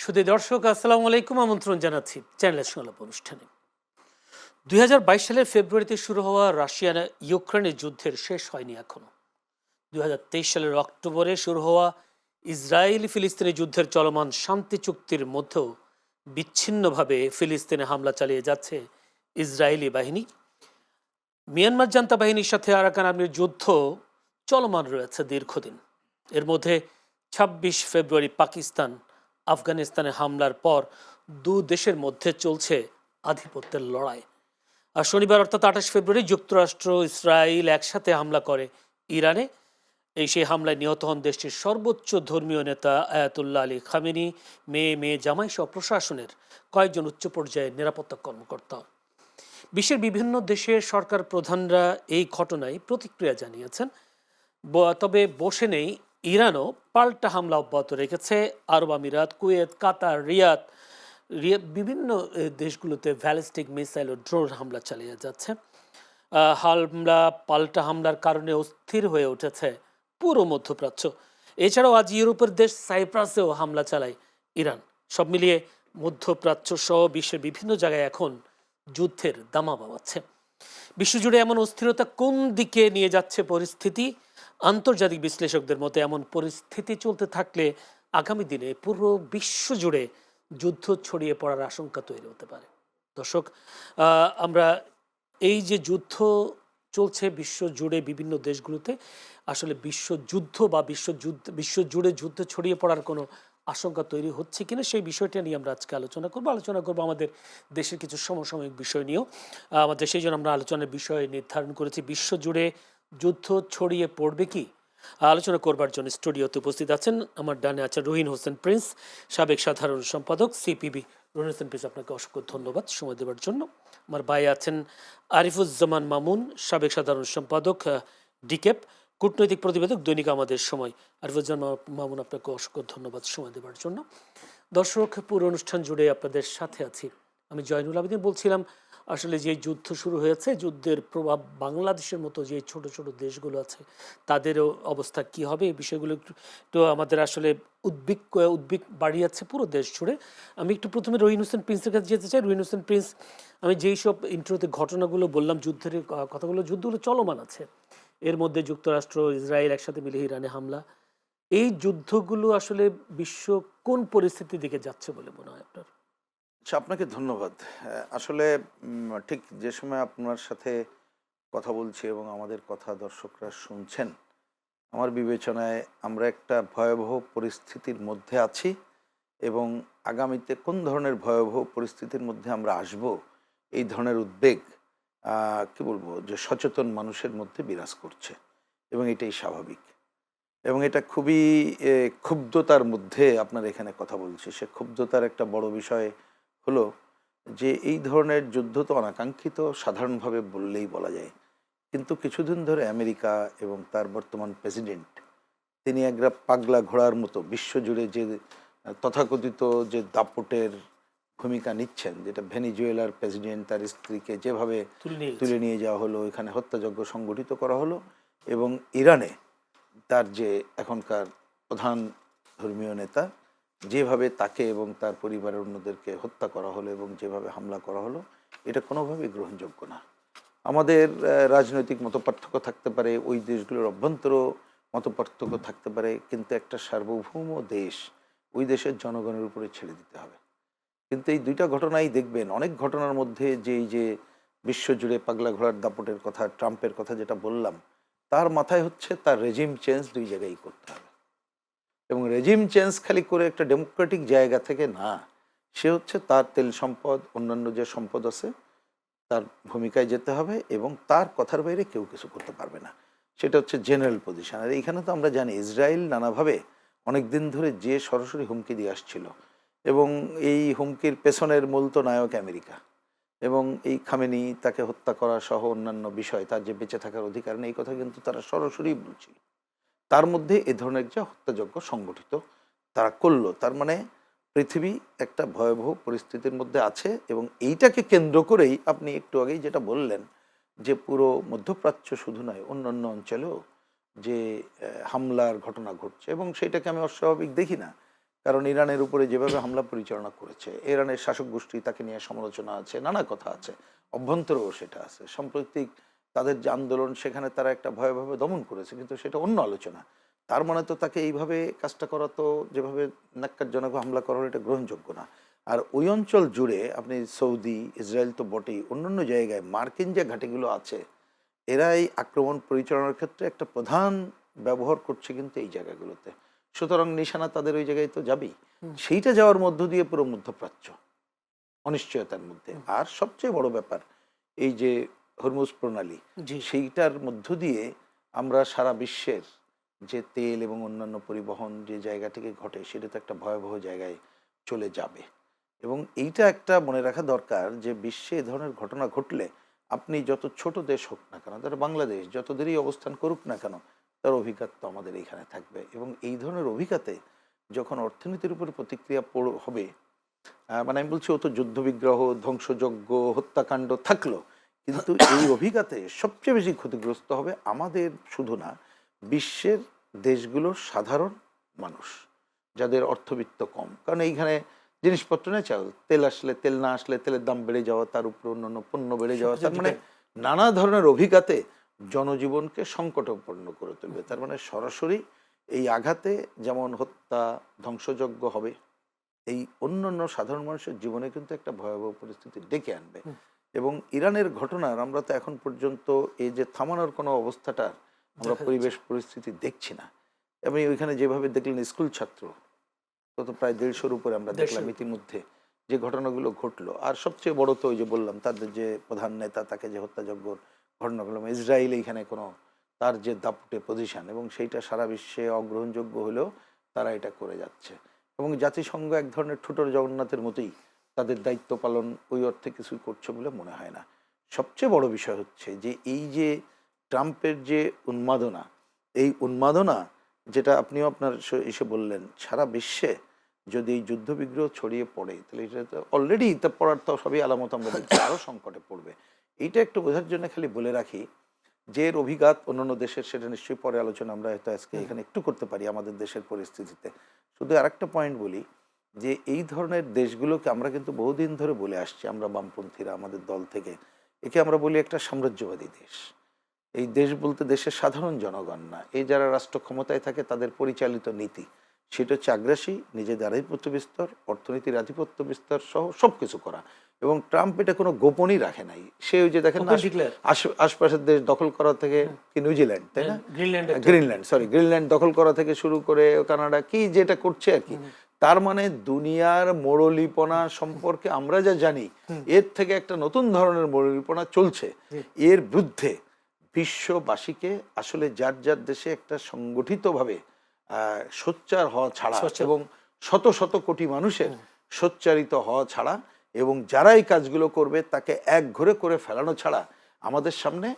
সুধী দর্শক আসসালামু আলাইকুম, আমন্ত্রণ জানাচ্ছি চ্যানেলের সংলাপ অনুষ্ঠানে। 2022 সালের ফেব্রুয়ারিতে শুরু হওয়া রাশিয়া ইউক্রেনের যুদ্ধের শেষ হয়নি এখনো। 2023 সালের অক্টোবরে শুরু হওয়া ইসরায়েল ফিলিস্তিনি যুদ্ধের চলমান শান্তি চুক্তির মধ্যেও বিচ্ছিন্নভাবে ফিলিস্তিনে হামলা চালিয়ে যাচ্ছে ইসরায়েলি বাহিনী। মিয়ানমার জান্তা বাহিনীর সাথে আরাকান আর্মির যুদ্ধ চলমান রয়েছে দীর্ঘদিন। এর মধ্যে 26 ফেব্রুয়ারি পাকিস্তান আফগানিস্তানে হামলার পর দু দেশের মধ্যে চলছে আধিপত্যের লড়াই। আর শনিবার অর্থাৎ 28 ফেব্রুয়ারি যুক্তরাষ্ট্র ইসরায়েল একসাথে হামলা করে ইরানে। সেই হামলায় নিহত হন দেশটির সর্বোচ্চ ধর্মীয় নেতা আয়াতুল্লাহ আলী খামেনি, মেয়ে জামাই সহ প্রশাসনের কয়েকজন উচ্চ পর্যায়ের নিরাপত্তা কর্মকর্তা। বিশ্বের বিভিন্ন দেশের সরকার প্রধানরা এই ঘটনায় প্রতিক্রিয়া জানিয়েছেন। তবে বসে নেই ইরানও পাল্টা হামলা অব্যাহত রেখেছে। আরব আমিরাত, কুয়েত, কাতার, রিয়াদ বিভিন্ন দেশগুলোতে ব্যালিস্টিক মিসাইল ও ড্রোন হামলা চালিয়ে যাচ্ছে। হামলা পাল্টা হামলার কারণে অস্থির হয়ে উঠেছে পুরো মধ্যপ্রাচ্য। এছাড়াও আজ ইউরোপের দেশ সাইপ্রাসেও হামলা চালায় ইরান। সব মিলিয়ে মধ্যপ্রাচ্য সহ বিশ্বের বিভিন্ন জায়গায় এখন যুদ্ধের দামা বাড়াচ্ছে। বিশ্বজুড়ে এমন অস্থিরতা কোন দিকে নিয়ে যাচ্ছে পরিস্থিতি? আন্তর্জাতিক বিশ্লেষকদের মতে এমন পরিস্থিতি চলতে থাকলে আগামী দিনে পুরো বিশ্বজুড়ে যুদ্ধ ছড়িয়ে পড়ার আশঙ্কা তৈরি হতে পারে। দর্শক, আমরা এই যে যুদ্ধ চলছে বিশ্বজুড়ে বিভিন্ন দেশগুলোতে, আসলে বিশ্বযুদ্ধ বা বিশ্বজুড়ে যুদ্ধ ছড়িয়ে পড়ার কোনো আশঙ্কা তৈরি হচ্ছে কিনা সেই বিষয়টা নিয়ে আমরা আজকে আলোচনা করব আমাদের দেশের কিছু সমসাময়িক বিষয় নিয়েও। আমাদের সেই জন্য আমরা আলোচনার বিষয় নির্ধারণ করেছি বিশ্বজুড়ে যুদ্ধ ছড়িয়ে পড়বে কি। আলোচনা করবার জন্য স্টুডিওতে উপস্থিত আছেন আমার ডানে আছেন রহিন হোসেন প্রিন্স, সাবেক সাধারণ সম্পাদক সিপিবি। রহিন হোসেন প্রিন্স, আপনাকে অসংখ্য ধন্যবাদ সময় দেওয়ার জন্য। আমার ভাই আছেন আরিফুজ্জামান মামুন, সাবেক সাধারণ সম্পাদক ডিকেপ, কূটনৈতিক প্রতিবেদক দৈনিক আমাদের সময়। আরিফুজ্জামান মামুন, আপনাকে অসংখ্য ধন্যবাদ সময় দেওয়ার জন্য। দর্শক, পুরো অনুষ্ঠান জুড়ে আপনাদের সাথে আছি আমি জয়নুল আবেদিন। বলছিলাম আসলে যে যুদ্ধ শুরু হয়েছে, যুদ্ধের প্রভাব বাংলাদেশের মতো যে ছোট ছোট দেশগুলো আছে তাদেরও অবস্থা কি হবে, এই বিষয়গুলো একটু আমাদের আসলে উদ্বেগ বাড়িয়েছে পুরো দেশ জুড়ে। আমি একটু প্রথমে রহিন হোসেন প্রিন্সের কাছে যেতে চাই। রহিন হোসেন প্রিন্স, আমি যেই সব ইন্ট্রোতে ঘটনাগুলো বললাম, যুদ্ধের যুদ্ধগুলো চলমান আছে। এর মধ্যে যুক্তরাষ্ট্র ইসরায়েল একসাথে মিলে ইরানে হামলা, এই যুদ্ধগুলো আসলে বিশ্ব কোন পরিস্থিতির দিকে যাচ্ছে বলে মনে হয় আপনার? আচ্ছা, আপনাকে ধন্যবাদ। আসলে ঠিক যে সময় আপনার সাথে কথা বলছি এবং আমাদের কথা দর্শকরা শুনছেন, আমার বিবেচনায় আমরা একটা ভয়াবহ পরিস্থিতির মধ্যে আছি এবং আগামীতে কোন ধরনের ভয়াবহ পরিস্থিতির মধ্যে আমরা আসব, এই ধরনের উদ্বেগ কি বলবো যে সচেতন মানুষের মধ্যে বিরাজ করছে এবং এটাই স্বাভাবিক। এবং এটা খুবই ক্ষুব্ধতার মধ্যে আপনার এখানে কথা বলছি। সে ক্ষুব্ধতার একটা বড় বিষয় হলো যে এই ধরনের যুদ্ধ তো অনাকাঙ্ক্ষিত, সাধারণভাবে বললেই বলা যায়। কিন্তু কিছুদিন ধরে আমেরিকা এবং তার বর্তমান প্রেসিডেন্ট, তিনি একটা পাগলা ঘোড়ার মতো বিশ্বজুড়ে যে তথাকথিত যে দাপটের ভূমিকা নিচ্ছেন, যেটা ভেনিজুয়েলার প্রেসিডেন্ট তার স্ত্রীকে যেভাবে তুলে নিয়েছে। তুলে নিয়ে যাওয়া হলো, এখানে হত্যাযজ্ঞ সংগঠিত করা হলো, এবং ইরানে তার যে এখনকার প্রধান ধর্মীয় নেতা, যেভাবে তাকে এবং তার পরিবারের অন্যদেরকে হত্যা করা হলো এবং যেভাবে হামলা করা হলো, এটা কোনোভাবেই গ্রহণযোগ্য না। আমাদের রাজনৈতিক মতপার্থক্য থাকতে পারে, ওই দেশগুলোর অভ্যন্তর মতপার্থক্য থাকতে পারে, কিন্তু একটা সার্বভৌম দেশ, ওই দেশের জনগণের উপরে ছেড়ে দিতে হবে। কিন্তু এই দুইটা ঘটনাই দেখবেন, অনেক ঘটনার মধ্যে যে এই যে বিশ্বজুড়ে পাগলা ঘোড়ার দাপটের কথা, ট্রাম্পের কথা যেটা বললাম, তার মাথায় হচ্ছে তার রেজিম চেঞ্জ দুই জায়গায় করতে হবে। এবং রেজিম চেঞ্জ খালি করে একটা ডেমোক্রেটিক জায়গা থেকে না, সে হচ্ছে তার তেল সম্পদ, অন্যান্য যে সম্পদ আছে, তার ভূমিকায় যেতে হবে এবং তার কথার বাইরে কেউ কিছু করতে পারবে না। সেটা হচ্ছে জেনারেল পজিশন। আর এইখানে তো আমরা জানি ইসরায়েল নানাভাবে অনেক দিন ধরে যে সরাসরি হুমকি দিয়ে আসছিল, এবং এই হুমকির পেছনের মূল তো নায়ক আমেরিকা। এবং এই খামেনি তাকে হত্যা করা সহ অন্যান্য বিষয়, তার যে বেঁচে থাকার অধিকার নেই, এই কথা কিন্তু তারা সরাসরি বলছিল। তার মধ্যে এ ধরনের যে হত্যাযজ্ঞ সংগঠিত তারা করলো, তার মানে পৃথিবী একটা ভয়াবহ পরিস্থিতির মধ্যে আছে। এবং এইটাকে কেন্দ্র করেই আপনি একটু আগেই যেটা বললেন, যে পুরো মধ্যপ্রাচ্য শুধু নয়, অন্যান্য অঞ্চলেও যে হামলার ঘটনা ঘটছে, এবং সেটাকে আমি অস্বাভাবিক দেখি না। কারণ ইরানের উপরে যেভাবে হামলা পরিচালনা করেছে, ইরানের শাসক গোষ্ঠী তাকে নিয়ে সমালোচনা আছে, নানা কথা আছে, অভ্যন্তরেও সেটা আছে। সাম্প্রতিক তাদের যে আন্দোলন, সেখানে তারা একটা ভয়াবহ দমন করেছে, কিন্তু সেটা অন্য আলোচনা। তার মানে তো তাকে এইভাবে কাজটা করা, তো যেভাবে ন্যাক্কারজনক হামলা করা হলো, এটা গ্রহণযোগ্য না। আর ওই অঞ্চল জুড়ে আপনি সৌদি, ইসরায়েল তো বটেই, অন্যান্য জায়গায় মার্কিন যে ঘাঁটিগুলো আছে, এরা এই আক্রমণ পরিচালনার ক্ষেত্রে একটা প্রধান ব্যবহার করছে কিন্তু এই জায়গাগুলোতে। সুতরাং নিশানা তাদের ওই জায়গায় তো যাবেই। সেইটা যাওয়ার মধ্য দিয়ে পুরো মধ্যপ্রাচ্য অনিশ্চয়তার মধ্যে। আর সবচেয়ে বড় ব্যাপার, এই যে হরমুজ প্রণালী, জি সেইটার মধ্য দিয়ে আমরা সারা বিশ্বের যে তেল এবং অন্যান্য পরিবহন যে জায়গা থেকে ঘটে, সেটা তো একটা ভয়াবহ জায়গায় চলে যাবে। এবং এইটা একটা মনে রাখা দরকার যে বিশ্বে এ ধরনের ঘটনা ঘটলে আপনি যত ছোট দেশ হোক না কেন, তার বাংলাদেশ যত দেরি অবস্থান করুক না কেন, তার অভিজ্ঞতা তো আমাদের এইখানে থাকবে। এবং এই ধরনের অভিজ্ঞতায় যখন অর্থনীতির উপর প্রতিক্রিয়া হবে, মানে আমি বলছি, ও তো যুদ্ধবিগ্রহ, ধ্বংসযজ্ঞ, হত্যাকাণ্ড থাকলো, কিন্তু এই অভিজ্ঞতায় সবচেয়ে বেশি ক্ষতিগ্রস্ত হবে আমাদের শুধু না, বিশ্বের দেশগুলোর সাধারণ মানুষ, যাদের অর্থবিত্ত কম। কারণ এইখানে জিনিসপত্র নেই, চাল তেল আসলে, তেল না আসলে তেলের দাম বেড়ে যাওয়া, তার উপর অন্যান্য পণ্য বেড়ে যাওয়া, তার মানে নানা ধরনের অভিজ্ঞতায় জনজীবনকে সংকটাপন্ন করে তুলবে। তার মানে সরাসরি এই আঘাতে যেমন হত্যা, ধ্বংসযজ্ঞ হবে, এই অন্যান্য সাধারণ মানুষের জীবনে কিন্তু একটা ভয়াবহ পরিস্থিতি ডেকে আনবে। এবং ইরানের ঘটনার আমরা তো এখন পর্যন্ত এই যে থামানোর কোনো অবস্থাটা আমরা পরিবেশ পরিস্থিতি দেখছি না। এবং ওইখানে যেভাবে দেখলেন স্কুল ছাত্র, কত প্রায় 150-র উপরে আমরা দেখলাম ইতিমধ্যে যে ঘটনাগুলো ঘটলো। আর সবচেয়ে বড় তো ওই যে বললাম, তাদের যে প্রধান নেতা, তাকে যে হত্যাযজ্ঞর ঘটনাগুলো, ইসরায়েল এইখানে কোনো তার যে দাপুটে পজিশন, এবং সেইটা সারা বিশ্বে অগ্রহণযোগ্য হলেও তারা এটা করে যাচ্ছে। এবং জাতিসংঘ এক ধরনের ঠুটোর জগন্নাথের মতোই তাদের দায়িত্ব পালন ওই অর্থে কিছুই করছে বলে মনে হয় না। সবচেয়ে বড় বিষয় হচ্ছে যে এই যে ট্রাম্পের যে উন্মাদনা, এই উন্মাদনা যেটা আপনিও আপনার এসে বললেন, সারা বিশ্বে যদি এই যুদ্ধবিগ্রহ ছড়িয়ে পড়ে, তাহলে এটা তো অলরেডি তা পড়ার তো সবই আলামত আমরা দেখছি, আরও সংকটে পড়বে। এইটা একটু বোঝার জন্য খালি বলে রাখি যে এর অভিঘাত অন্যান্য দেশের, সেটা নিশ্চয়ই পরে আলোচনা আমরা হয়তো আজকে এখানে একটু করতে পারি আমাদের দেশের পরিস্থিতিতে। শুধু আরেকটা পয়েন্ট বলি যে এই ধরনের দেশগুলোকে আমরা কিন্তু বহুদিন ধরে বলে আসছি, আমরা বামপন্থীরা আমাদের দল থেকে, একে আমরা বলি একটা সাম্রাজ্যবাদী দেশ। এই দেশ বলতে দেশের সাধারণ জনগণ না, এই যারা রাষ্ট্র ক্ষমতায় থাকে তাদের পরিচালিত নীতি, সেটা হচ্ছে আগ্রাসী, নিজেদের আধিপত্য বিস্তার, অর্থনীতির আধিপত্য বিস্তার সহ সব কিছু করা। এবং ট্রাম্প এটা কোনো গোপনই রাখে নাই। সে ওই যে দেখেন না, আশপাশের দেশ দখল করা থেকে, কি নিউজিল্যান্ড তাই না, গ্রিনল্যান্ড দখল করা থেকে শুরু করে কানাডা, কি যেটা করছে আর কি। তার মানে দুনিয়ার মোড়লিপনা সম্পর্কে আমরা যা জানি, এর থেকে একটা নতুন ধরনের মোড়লিপনা চলছে। এর বিরুদ্ধে বিশ্ববাসীকে আসলে যার যার দেশে একটা সংগঠিতভাবে সোচ্চার হওয়া ছাড়া, এবং শত শত কোটি মানুষের সোচ্চারিত হওয়া ছাড়া, এবং যারা এই কাজগুলো করবে তাকে এক ঘরে করে ফেলানো ছাড়া আমাদের সামনে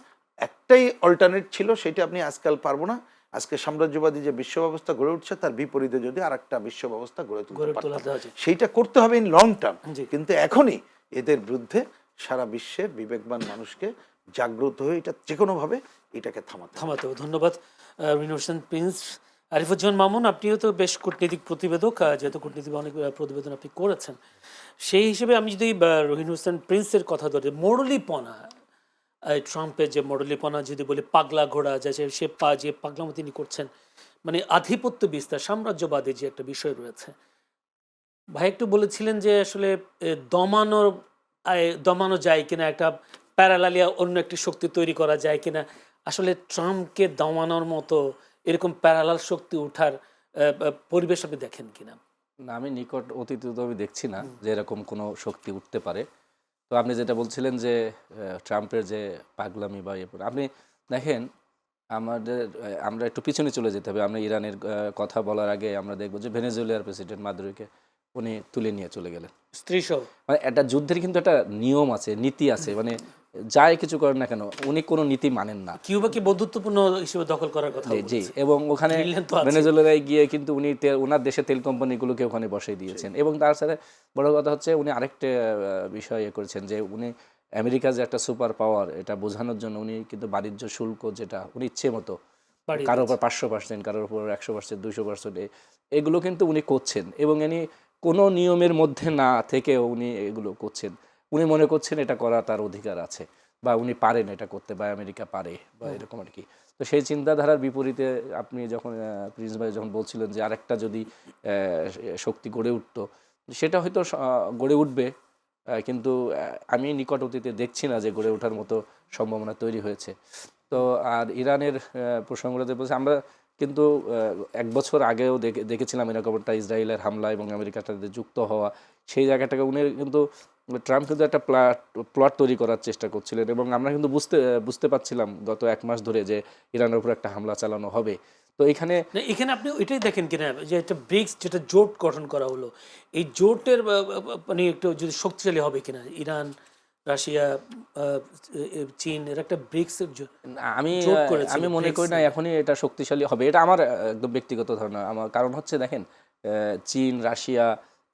একটাই অল্টারনেট ছিল, সেটা আপনি আজকাল পারবো না। আজকে সাম্রাজ্যবাদী যে বিশ্ব ব্যবস্থা গড়ে উঠছে, তার বিপরীতে যদি আর একটা বিশ্ব ব্যবস্থা গড়ে তুলতে পারতাম, সেইটা করতে হবে ইন লং টার্ম। কিন্তু এখনই এদের বিরুদ্ধে সারা বিশ্বের বিবেকবান মানুষকে জাগ্রত হয়ে এটা যে কোনোভাবে এটাকে থামাতে হবে। ধন্যবাদ রহিন হোসেন প্রিন্স। আরিফুজ্জামান মামুন, আপনিও তো বেশ কূটনৈতিক প্রতিবেদক, যেহেতু কূটনীতিক অনেক প্রতিবেদন আপনি করেছেন, সেই হিসেবে আমি যদি রহিন হোসেন প্রিন্সের কথা ধরে, মোড়লিপনা, ট্রাম্পের যে মোড়লিপনা যদি বলি, পাগলা ঘোড়া, সে যে পাগলামো তিনি করছেন, মানে আধিপত্য বিস্তার, সাম্রাজ্যবাদী যে একটা বিষয় রয়েছে, ভাই একটু বলেছিলেন যে আসলে দমানো যায় কিনা, একটা প্যারালালিয়া অন্য একটি শক্তি তৈরি করা যায় কিনা, আসলে ট্রাম্পকে দমানোর মতো এরকম প্যারালাল শক্তি ওঠার পরিবেশ আপনি দেখেন কিনা? না, আমি নিকট অতীতে তো আমি দেখছি না যে এরকম কোনো শক্তি উঠতে পারে। তো আপনি যেটা বলছিলেন যে ট্রাম্পের যে পাগলামি বা আপনি দেখেন, আমরা একটু পিছনে চলে যেতে হবে। আমরা ইরানের কথা বলার আগে আমরা দেখবো যে ভেনেজুয়েলার প্রেসিডেন্ট মাদুরোকে উনি তুলে নিয়ে চলে গেলেন, স্ত্রী সহ। মানে একটা যুদ্ধের কিন্তু একটা নিয়ম আছে, নীতি আছে, মানে যাই কিছু করেন না কেন উনি কোনো নীতি মানেন না। কিউবাকে বন্ধুত্বপূর্ণ হিসেবে দখল করার কথা জি, এবং ওখানে ভেনেজুয়েলায় গিয়ে কিন্তু উনি ওনার দেশে তেল কোম্পানিগুলোকে ওখানে বসাই দিয়েছেন। এবং তার সাথে বড় কথা হচ্ছে উনি আরেকটা বিষয় করেছেন যে উনি আমেরিকা যে একটা সুপার পাওয়ার, এটা বোঝানোর জন্য উনি কিন্তু বাণিজ্য শুল্ক যেটা উনি ইচ্ছে মতো বাড়িয়ে কারোর উপর দিচ্ছে। 500%, কারোর উপর 100%, 200%, এগুলো কিন্তু উনি করছেন এবং উনি কোনো নিয়মের মধ্যে না থেকেও উনি এগুলো করছেন। উনি মনে করছেন এটা করা তার অধিকার আছে বা উনি পারেন এটা করতে, বা আমেরিকা পারে বা এরকম আর কি। তো সেই চিন্তাধারার বিপরীতে আপনি যখন প্রিন্স ভাই যখন বলছিলেন যে আরেকটা যদি শক্তি গড়ে উঠতো, সেটা হয়তো গড়ে উঠবে, কিন্তু আমি নিকট অতীতে দেখছি না যে গড়ে ওঠার মতো সম্ভাবনা তৈরি হয়েছে। তো আর ইরানের প্রসঙ্গটাতে বলছি, আমরা কিন্তু 1 বছর আগেও দেখেছিলাম এরকম একটা ইসরায়েলের হামলা এবং আমেরিকার সাথে যুক্ত হওয়া, সেই জায়গাটাকে উনি কিন্তু, ট্রাম্প কিন্তু একটা প্লট তৈরি করার চেষ্টা করছিলেন এবং আমরা কিন্তু বুঝতে পারছিলাম গত 1 মাস ধরে যে ইরানের উপর একটা হামলা চালানো হবে। তো এখানে না, এখানে আপনি এটাই দেখেন কিনা যে একটা ব্রিক্স যেটা জোট গঠন করা হলো, এই জোটের মানে একটু যদি শক্তিশালী হবে কিনা, ইরান, রাশিয়া, চীন এর একটা ব্রিক্স আমি জোট করেছিল, আমি মনে করি ব্রিক্স। না এখনই এটা শক্তিশালী হবে, এটা আমার একদম ব্যক্তিগত ধারণা। আমার কারণ হচ্ছে দেখেন, চীন, রাশিয়া,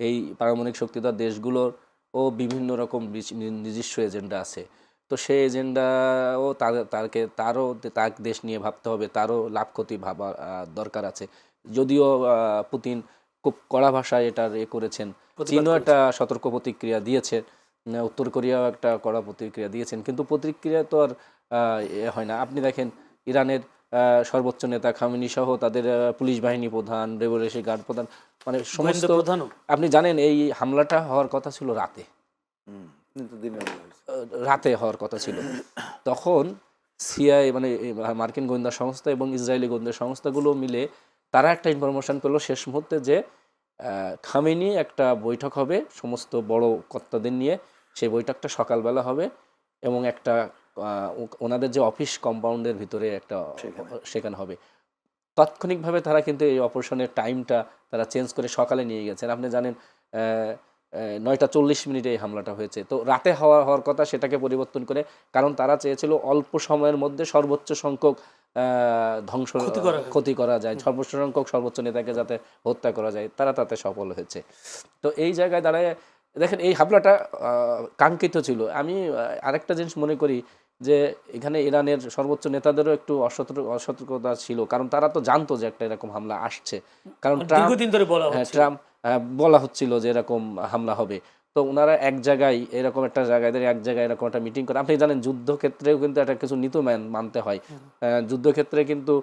এই পারমাণবিক শক্তিধর দেশগুলোর ও বিভিন্ন রকম নিজস্ব এজেন্ডা আছে। তো সেই এজেন্ডাও তারও তার দেশ নিয়ে ভাবতে হবে, তারও লাভ ক্ষতি ভাবা দরকার আছে। যদিও পুতিন খুব কড়া ভাষায় এটার করেছেন, প্রতিবাদ চীনও করেছে। একটা সতর্ক প্রতিক্রিয়া দিয়েছে, উত্তর কোরিয়াও একটা কড়া প্রতিক্রিয়া দিয়েছেন, কিন্তু প্রতিক্রিয়া তো আর হয় না। আপনি দেখেন ইরানের সর্বোচ্চ নেতা খামেনি সহ তাদের পুলিশ বাহিনী প্রধান, রেভলিউশনারি গার্ড প্রধান, মানে গোয়েন্দা সমস্ত, প্রধানও। আপনি জানেন এই হামলাটা হওয়ার কথা ছিল রাতে, কিন্তু দিনের বেলা হয়েছে। রাতে হওয়ার কথা ছিল। তখন সিআই মানে মার্কিন গোয়েন্দা সংস্থা এবং ইসরায়েলি গোয়েন্দা সংস্থাগুলো মিলে তারা একটা ইনফরমেশন পেলো শেষ মুহূর্তে যে খামেনি একটা বৈঠক হবে সমস্ত বড় কর্তাদের নিয়ে। সেই বৈঠকটা সকালবেলা হবে এবং একটা ওনাদের যে অফিস কম্পাউন্ডের ভিতরে একটা সেখানে হবে। তাৎক্ষণিকভাবে তারা কিন্তু এই অপারেশনের টাইমটা তারা চেঞ্জ করে সকালে নিয়ে গেছেন। আপনি জানেন 9টা 40 মিনিটে এই হামলাটা হয়েছে, তো রাতে হওয়ার কথা সেটাকে পরিবর্তন করে, কারণ তারা চেয়েছিল অল্প সময়ের মধ্যে সর্বোচ্চ সংখ্যক ক্ষতি করা যায়, সর্বোচ্চ সংখ্যক সর্বোচ্চ নেতাকে যাতে হত্যা করা যায়, তারা তাতে সফল হয়েছে। তো এই জায়গায় দাঁড়ায় দেখেন এই হামলাটা কাঙ্ক্ষিত ছিল। আমি আরেকটা জিনিস মনে করি যে এখানে ইরানের সর্বোচ্চ নেতাদেরও একটু অসতর্কতা ছিল, কারণ তারা তো জানতো যে একটা এরকম হামলা আসছে, কারণ দীর্ঘদিন ধরে বলা হচ্ছে। ট্রাম্প বলা হচ্ছিল যে এরকম হামলা হবে। তো ওনারা এক জায়গায় এরকম একটা জায়গায় এক জায়গায় এরকম একটা মিটিং করে, আপনি জানেন যুদ্ধক্ষেত্রেও কিন্তু একটা কিছু নীতি মানতে হয়। যুদ্ধক্ষেত্রে কিন্তু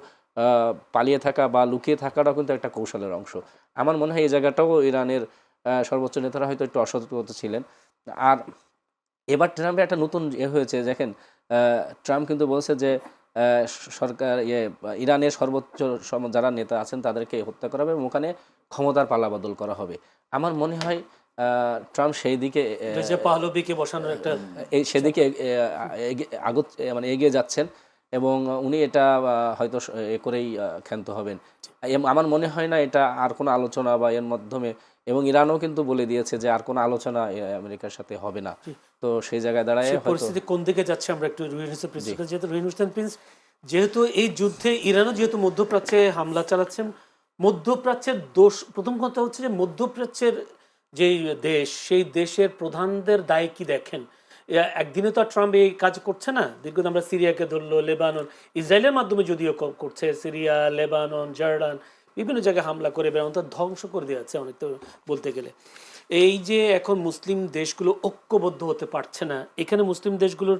পালিয়ে থাকা বা লুকিয়ে থাকাটাও কিন্তু একটা কৌশলের অংশ। আমার মনে হয় এই জায়গাটাও ইরানের সর্বোচ্চ নেতারা হয়তো একটু অসতর্ক ছিলেন। আর এবার ট্রাম্পের একটা নতুন হয়েছে দেখেন, ট্রাম্প কিন্তু বলছে যে সরকার ইরানের সর্বোচ্চ যারা নেতা আছেন তাদেরকে হত্যা করা হবে এবং ওখানে ক্ষমতার পালাবদল করা হবে। আমার মনে হয় ট্রাম্প সেই দিকে পাহলবিকে বসানোর একটা সেদিকে মানে এগিয়ে যাচ্ছেন এবং উনি এটা হয়তো করেই ক্ষান্ত হবেন। আমার মনে হয় না এটা আর কোনো আলোচনা বা এর মাধ্যমে, এবং ইরানও কিন্তু বলে দিয়েছে যে আর কোনো আলোচনা আমেরিকার সাথে হবে না। তো সেই জায়গায় দাঁড়ায় পরিস্থিতি কোন দিকে যাচ্ছে আমরা একটু রুহিন হোসেন প্রিন্স, যেহেতু রুহিন হোসেন প্রিন্স যেহেতু এই যুদ্ধে ইরানও যেহেতু মধ্যপ্রাচ্যে হামলা চালাচ্ছেন, মধ্যপ্রাচ্যের দোষ, প্রথম কথা হচ্ছে যে মধ্যপ্রাচ্যের যেই দেশ, সেই দেশের প্রধানদের দায় কি দেখেন? একদিনে তো আর ট্রাম্প এই কাজ করছে না, দীর্ঘদিন আমরা সিরিয়াকে ধরলো, লেবানন, ইসরায়েলের মাধ্যমে যদিও করছে, সিরিয়া, লেবানন, জর্ডান বিভিন্ন জায়গায় হামলা করে বেড়ানো ধ্বংস করে দিয়েছে অনেকটা বলতে গেলে। এই যে এখন মুসলিম দেশগুলো ঐক্যবদ্ধ হতে পারছে না, এখানে মুসলিম দেশগুলোর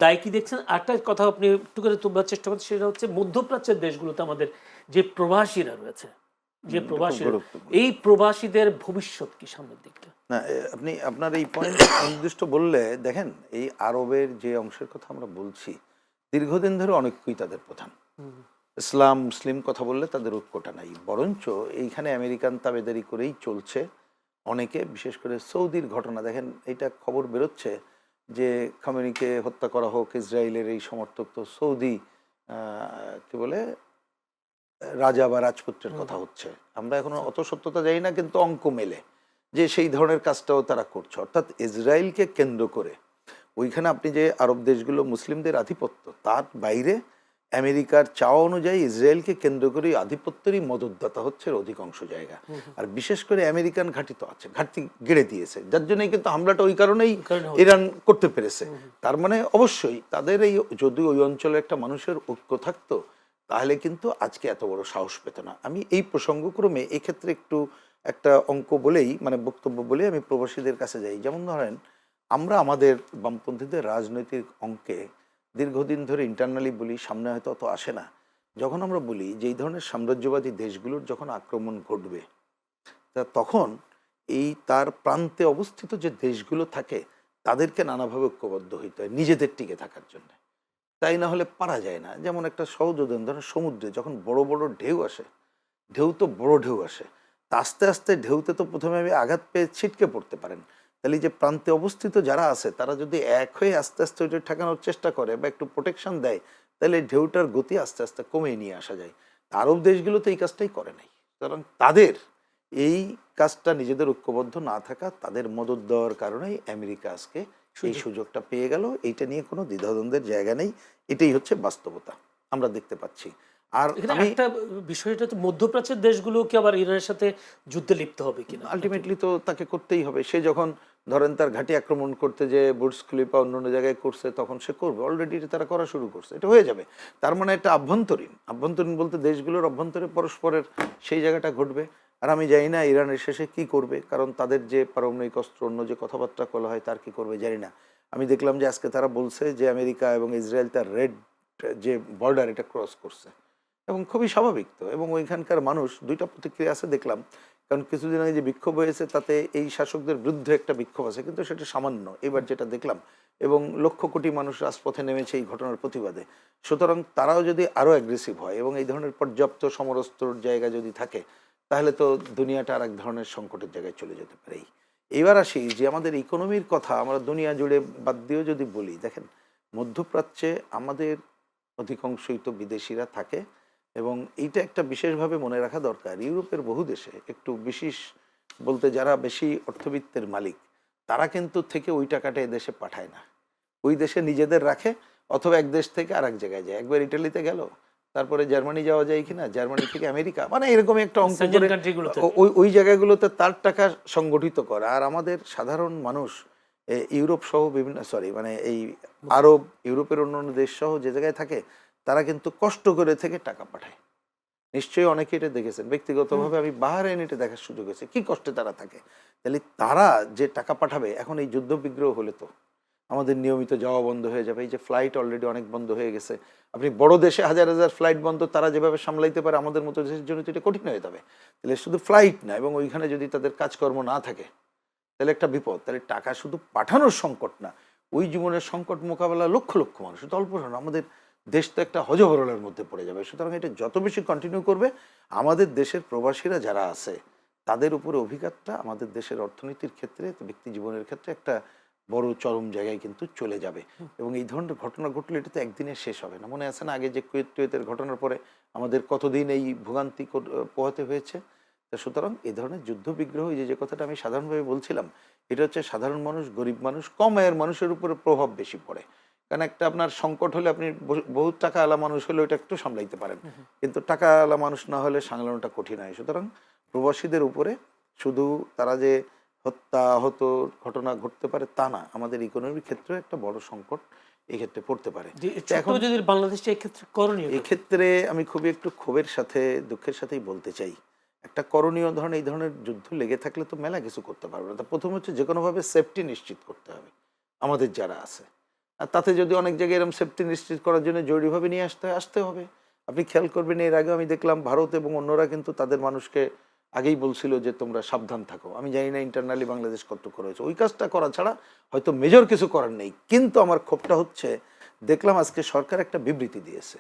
দায় কি দেখছেন? আরেকটা কথা আপনি একটু করে তোলার চেষ্টা করছেন, সেটা হচ্ছে মধ্যপ্রাচ্যের দেশগুলোতে আমাদের যে প্রবাসীরা রয়েছে, যে প্রবাসীরা, এই প্রবাসীদের ভবিষ্যৎ কি সামনের দিকটা? না, আপনি আপনার এই পয়েন্ট নির্দিষ্ট বললে দেখেন, এই আরবের যে অংশের কথা আমরা বলছি দীর্ঘদিন ধরে অনৈক্যই তাদের প্রধান। ইসলাম মুসলিম কথা বললে তাদের ঐক্যটা নাই, বরঞ্চ এইখানে আমেরিকান তাবেদারি করেই চলছে অনেকে, বিশেষ করে সৌদির ঘটনা দেখেন, এটা খবর বেরোচ্ছে যে খামেনিকে হত্যা করা হোক, ইসরায়েলের এই সমর্থক তো সৌদি কি বলে রাজা বা রাজপুত্রের কথা হচ্ছে। আমরা এখন অত সত্যতা জানি না, কিন্তু অঙ্ক মেলে যে সেই ধরনের কাজটাও তারা করছে, অর্থাৎ ইসরায়েলকে কেন্দ্র করে ওইখানে আপনি যে আরব দেশগুলো মুসলিমদের আধিপত্য, তার বাইরে আমেরিকার চাওয়া অনুযায়ী ইসরায়েলকে কেন্দ্র করে আধিপত্যেরই মদতদাতা হচ্ছে অধিকাংশ জায়গা। আর বিশেষ করে আমেরিকান ঘাঁটি তো আছে, ঘাঁটি গেড়ে দিয়েছে, যার জন্যই কিন্তু হামলাটা ওই কারণেই ইরান করতে পেরেছে। তার মানে অবশ্যই তাদের এই, যদি ওই অঞ্চলে একটা মানুষের ঐক্য থাকতো তাহলে কিন্তু আজকে এত বড় সাহস পেত না। আমি এই প্রসঙ্গক্রমে এক্ষেত্রে একটু একটা অঙ্ক বলেই মানে বক্তব্য বলেই আমি প্রবাসীদের কাছে যাই। যেমন ধরেন আমরা আমাদের বামপন্থীদের রাজনৈতিক অঙ্কে দীর্ঘদিন ধরে ইন্টারনালি বলি, সামনে হয়তো অত আসে না, যখন আমরা বলি যে এই ধরনের সাম্রাজ্যবাদী দেশগুলোর যখন আক্রমণ ঘটবে তা তখন এই তার প্রান্তে অবস্থিত যে দেশগুলো থাকে তাদেরকে নানাভাবে ঐক্যবদ্ধ হইতে হয় নিজেদের টিকে থাকার জন্য। তাই না হলে পারা যায় না। যেমন একটা সহজ উদাহরণ, ধরেন সমুদ্রে যখন বড় বড় ঢেউ আসে, ঢেউ তো বড় ঢেউ আসে, তা আস্তে আস্তে ঢেউতে তো প্রথমে আমি আঘাত পেয়ে ছিটকে পড়তে পারেন। তাহলে এই যে প্রান্তে অবস্থিত যারা আছে তারা যদি এক হয়ে আস্তে আস্তে ওইটা ঠেকানোর চেষ্টা করে বা একটু প্রোটেকশন দেয়, তাহলে ঢেউটার গতি আস্তে আস্তে কমিয়ে নিয়ে আসা যায়। আরব দেশগুলো তো এই কাজটাই করে নাই। সুতরাং তাদের এই কাজটা নিজেদের ঐক্যবদ্ধ না থাকা, তাদের মদত দেওয়ার কারণেই আমেরিকা আজকে এই সুযোগটা পেয়ে গেল। এইটা নিয়ে কোনো দ্বিধাদ্বন্দ্বের জায়গা নেই, এটাই হচ্ছে বাস্তবতা আমরা দেখতে পাচ্ছি। আর এখানে আমি একটা বিষয়টা তো মধ্যপ্রাচ্যের দেশগুলো কি আবার ইরানের সাথে যুদ্ধে লিপ্ত হবে কিনা? আলটিমেটলি তো তাকে করতেই হবে। সে যখন ধরেন তার ঘাঁটি আক্রমণ করতে যে বুর্জ খলিফা অন্য অন্য জায়গায় করছে, তখন সে করবে। অলরেডি তারা করা শুরু করছে, এটা হয়ে যাবে। তার মানে এটা আভ্যন্তরীণ, আভ্যন্তরীণ বলতে দেশগুলোর অভ্যন্তরে পরস্পরের সেই জায়গাটা ঘটবে। আর আমি জানি না ইরানের শেষে কি করবে, কারণ তাদের যে পারমাণবিক অস্ত্র অন্য যে কথাবার্তা বলা হয় তার কি করবে জানি না। আমি দেখলাম যে আজকে তারা বলছে যে আমেরিকা এবং ইসরায়েল তার রেড যে বর্ডার এটা ক্রস করছে, এবং খুবই স্বাভাবিক তো। এবং ওইখানকার মানুষ দুইটা প্রতিক্রিয়া আছে দেখলাম, কারণ কিছুদিন আগে যে বিক্ষোভ হয়েছে তাতে এই শাসকদের বিরুদ্ধে একটা বিক্ষোভ আছে, কিন্তু সেটা সামান্য। এবার যেটা দেখলাম, এবং লক্ষ কোটি মানুষ রাজপথে নেমেছে এই ঘটনার প্রতিবাদে। সুতরাং তারাও যদি আরও অ্যাগ্রেসিভ হয় এবং এই ধরনের পর্যাপ্ত সমরস্ত্রর জায়গা যদি থাকে, তাহলে তো দুনিয়াটা আর এক ধরনের সংকটের জায়গায় চলে যেতে পারে। এইবার আসি যে আমাদের ইকোনমির কথা আমরা দুনিয়া জুড়ে বাদ দিয়েও যদি বলি, দেখেন মধ্যপ্রাচ্যে আমাদের অধিকাংশই তো বিদেশিরা থাকে, এবং এইটা একটা বিশেষভাবে মনে রাখা দরকার। ইউরোপের বহু দেশে একটু বিশেষ বলতে যারা বেশি অর্থবিত্তের মালিক, তারা কিন্তু থেকে ওই টাকাটা এদেশে পাঠায় না, ওই দেশে নিজেদের রাখে, অথবা এক দেশ থেকে আর এক জায়গায় যায়। একবার ইটালিতে গেল, তারপরে জার্মানি যাওয়া যায় কিনা, জার্মানি থেকে আমেরিকা, মানে এরকম একটা অঙ্ক করে ওই ওই জায়গাগুলোতে তার টাকা সংগঠিত করা। আর আমাদের সাধারণ মানুষ ইউরোপ সহ বিভিন্ন মানে এই আরব ইউরোপের অন্যান্য দেশ সহ যে জায়গায় থাকে, তারা কিন্তু কষ্ট করে থেকে টাকা পাঠায়। নিশ্চয়ই অনেকে এটা দেখেছেন, ব্যক্তিগতভাবে আমি বাহারাইন এটা দেখার সুযোগ হয়েছে, কি কষ্টে তারা থাকে। তাহলে তারা যে টাকা পাঠাবে, এখন এই যুদ্ধ বিগ্রহ হলে তো আমাদের নিয়মিত যাওয়া বন্ধ হয়ে যাবে। এই যে ফ্লাইট অলরেডি অনেক বন্ধ হয়ে গেছে, আপনি বড় দেশে হাজার হাজার ফ্লাইট বন্ধ, তারা যেভাবে সামলাইতে পারে আমাদের মতো দেশের জন্য তো এটা কঠিন হয়ে যাবে। তাহলে শুধু ফ্লাইট না, এবং ওইখানে যদি তাদের কাজকর্ম না থাকে তাহলে একটা বিপদ। তাহলে টাকা শুধু পাঠানোর সংকট না, ওই জীবনের সংকট মোকাবেলা লক্ষ লক্ষ মানুষ, তো অল্প না, আমাদের দেশ তো একটা হজবরলের মধ্যে পড়ে যাবে। সুতরাং এটা যত বেশি কন্টিনিউ করবে, আমাদের দেশের প্রবাসীরা যারা আছে তাদের উপরে অভিঘাতটা আমাদের দেশের অর্থনীতির ক্ষেত্রে, ব্যক্তি জীবনের ক্ষেত্রে একটা বড় চরম জায়গায় কিন্তু চলে যাবে। এবং এই ধরনের ঘটনা ঘটলে এটা তো একদিনে শেষ হবে না। মনে আছে না আগে যে কুয়েতের ঘটনার পরে আমাদের কতদিন এই ভোগান্তি পোহাতে হয়েছে। সুতরাং এই ধরনের যুদ্ধ বিগ্রহ, যে কথাটা আমি সাধারণভাবে বলছিলাম, এটা হচ্ছে সাধারণ মানুষ, গরিব মানুষ, কম আয়ের মানুষের উপরে প্রভাব বেশি পড়ে। কারণ একটা আপনার সংকট হলে আপনি বহুত টাকা আলা মানুষ হলে ওইটা একটু সামলাইতে পারেন, কিন্তু টাকা আলা মানুষ না হলে সামলানোটা কঠিন হয়। সুতরাং প্রবাসীদের উপরে শুধু তারা যে হত্যা আহত ঘটনা ঘটতে পারে তা না, আমাদের ইকোনমির ক্ষেত্রে একটা বড় সংকট এক্ষেত্রে পড়তে পারে। এখন যদি বাংলাদেশ এক্ষেত্রে করণীয়, এক্ষেত্রে আমি খুবই একটু ক্ষোভের সাথে দুঃখের সাথেই বলতে চাই, একটা করণীয় ধরনের এই ধরনের যুদ্ধ লেগে থাকলে তো মেলা কিছু করতে পারবে না। প্রথম হচ্ছে যে কোনোভাবে সেফটি নিশ্চিত করতে হবে আমাদের যারা আছে, আর তাতে যদি অনেক জায়গায় এরকম সেফটি নিশ্চিত করার জন্য জরুরিভাবে নিয়ে আসতে হবে। আপনি খেয়াল করবেন এর আগে আমি দেখলাম ভারত এবং অন্যরা কিন্তু তাদের মানুষকে আগেই বলছিল যে তোমরা সাবধান থাকো। আমি জানি না ইন্টারনালি বাংলাদেশ কত করেছে, ওই কাজটা করা ছাড়া হয়তো মেজর কিছু করার নেই। কিন্তু আমার ক্ষোভটা হচ্ছে, দেখলাম আজকে সরকার একটা বিবৃতি দিয়েছে,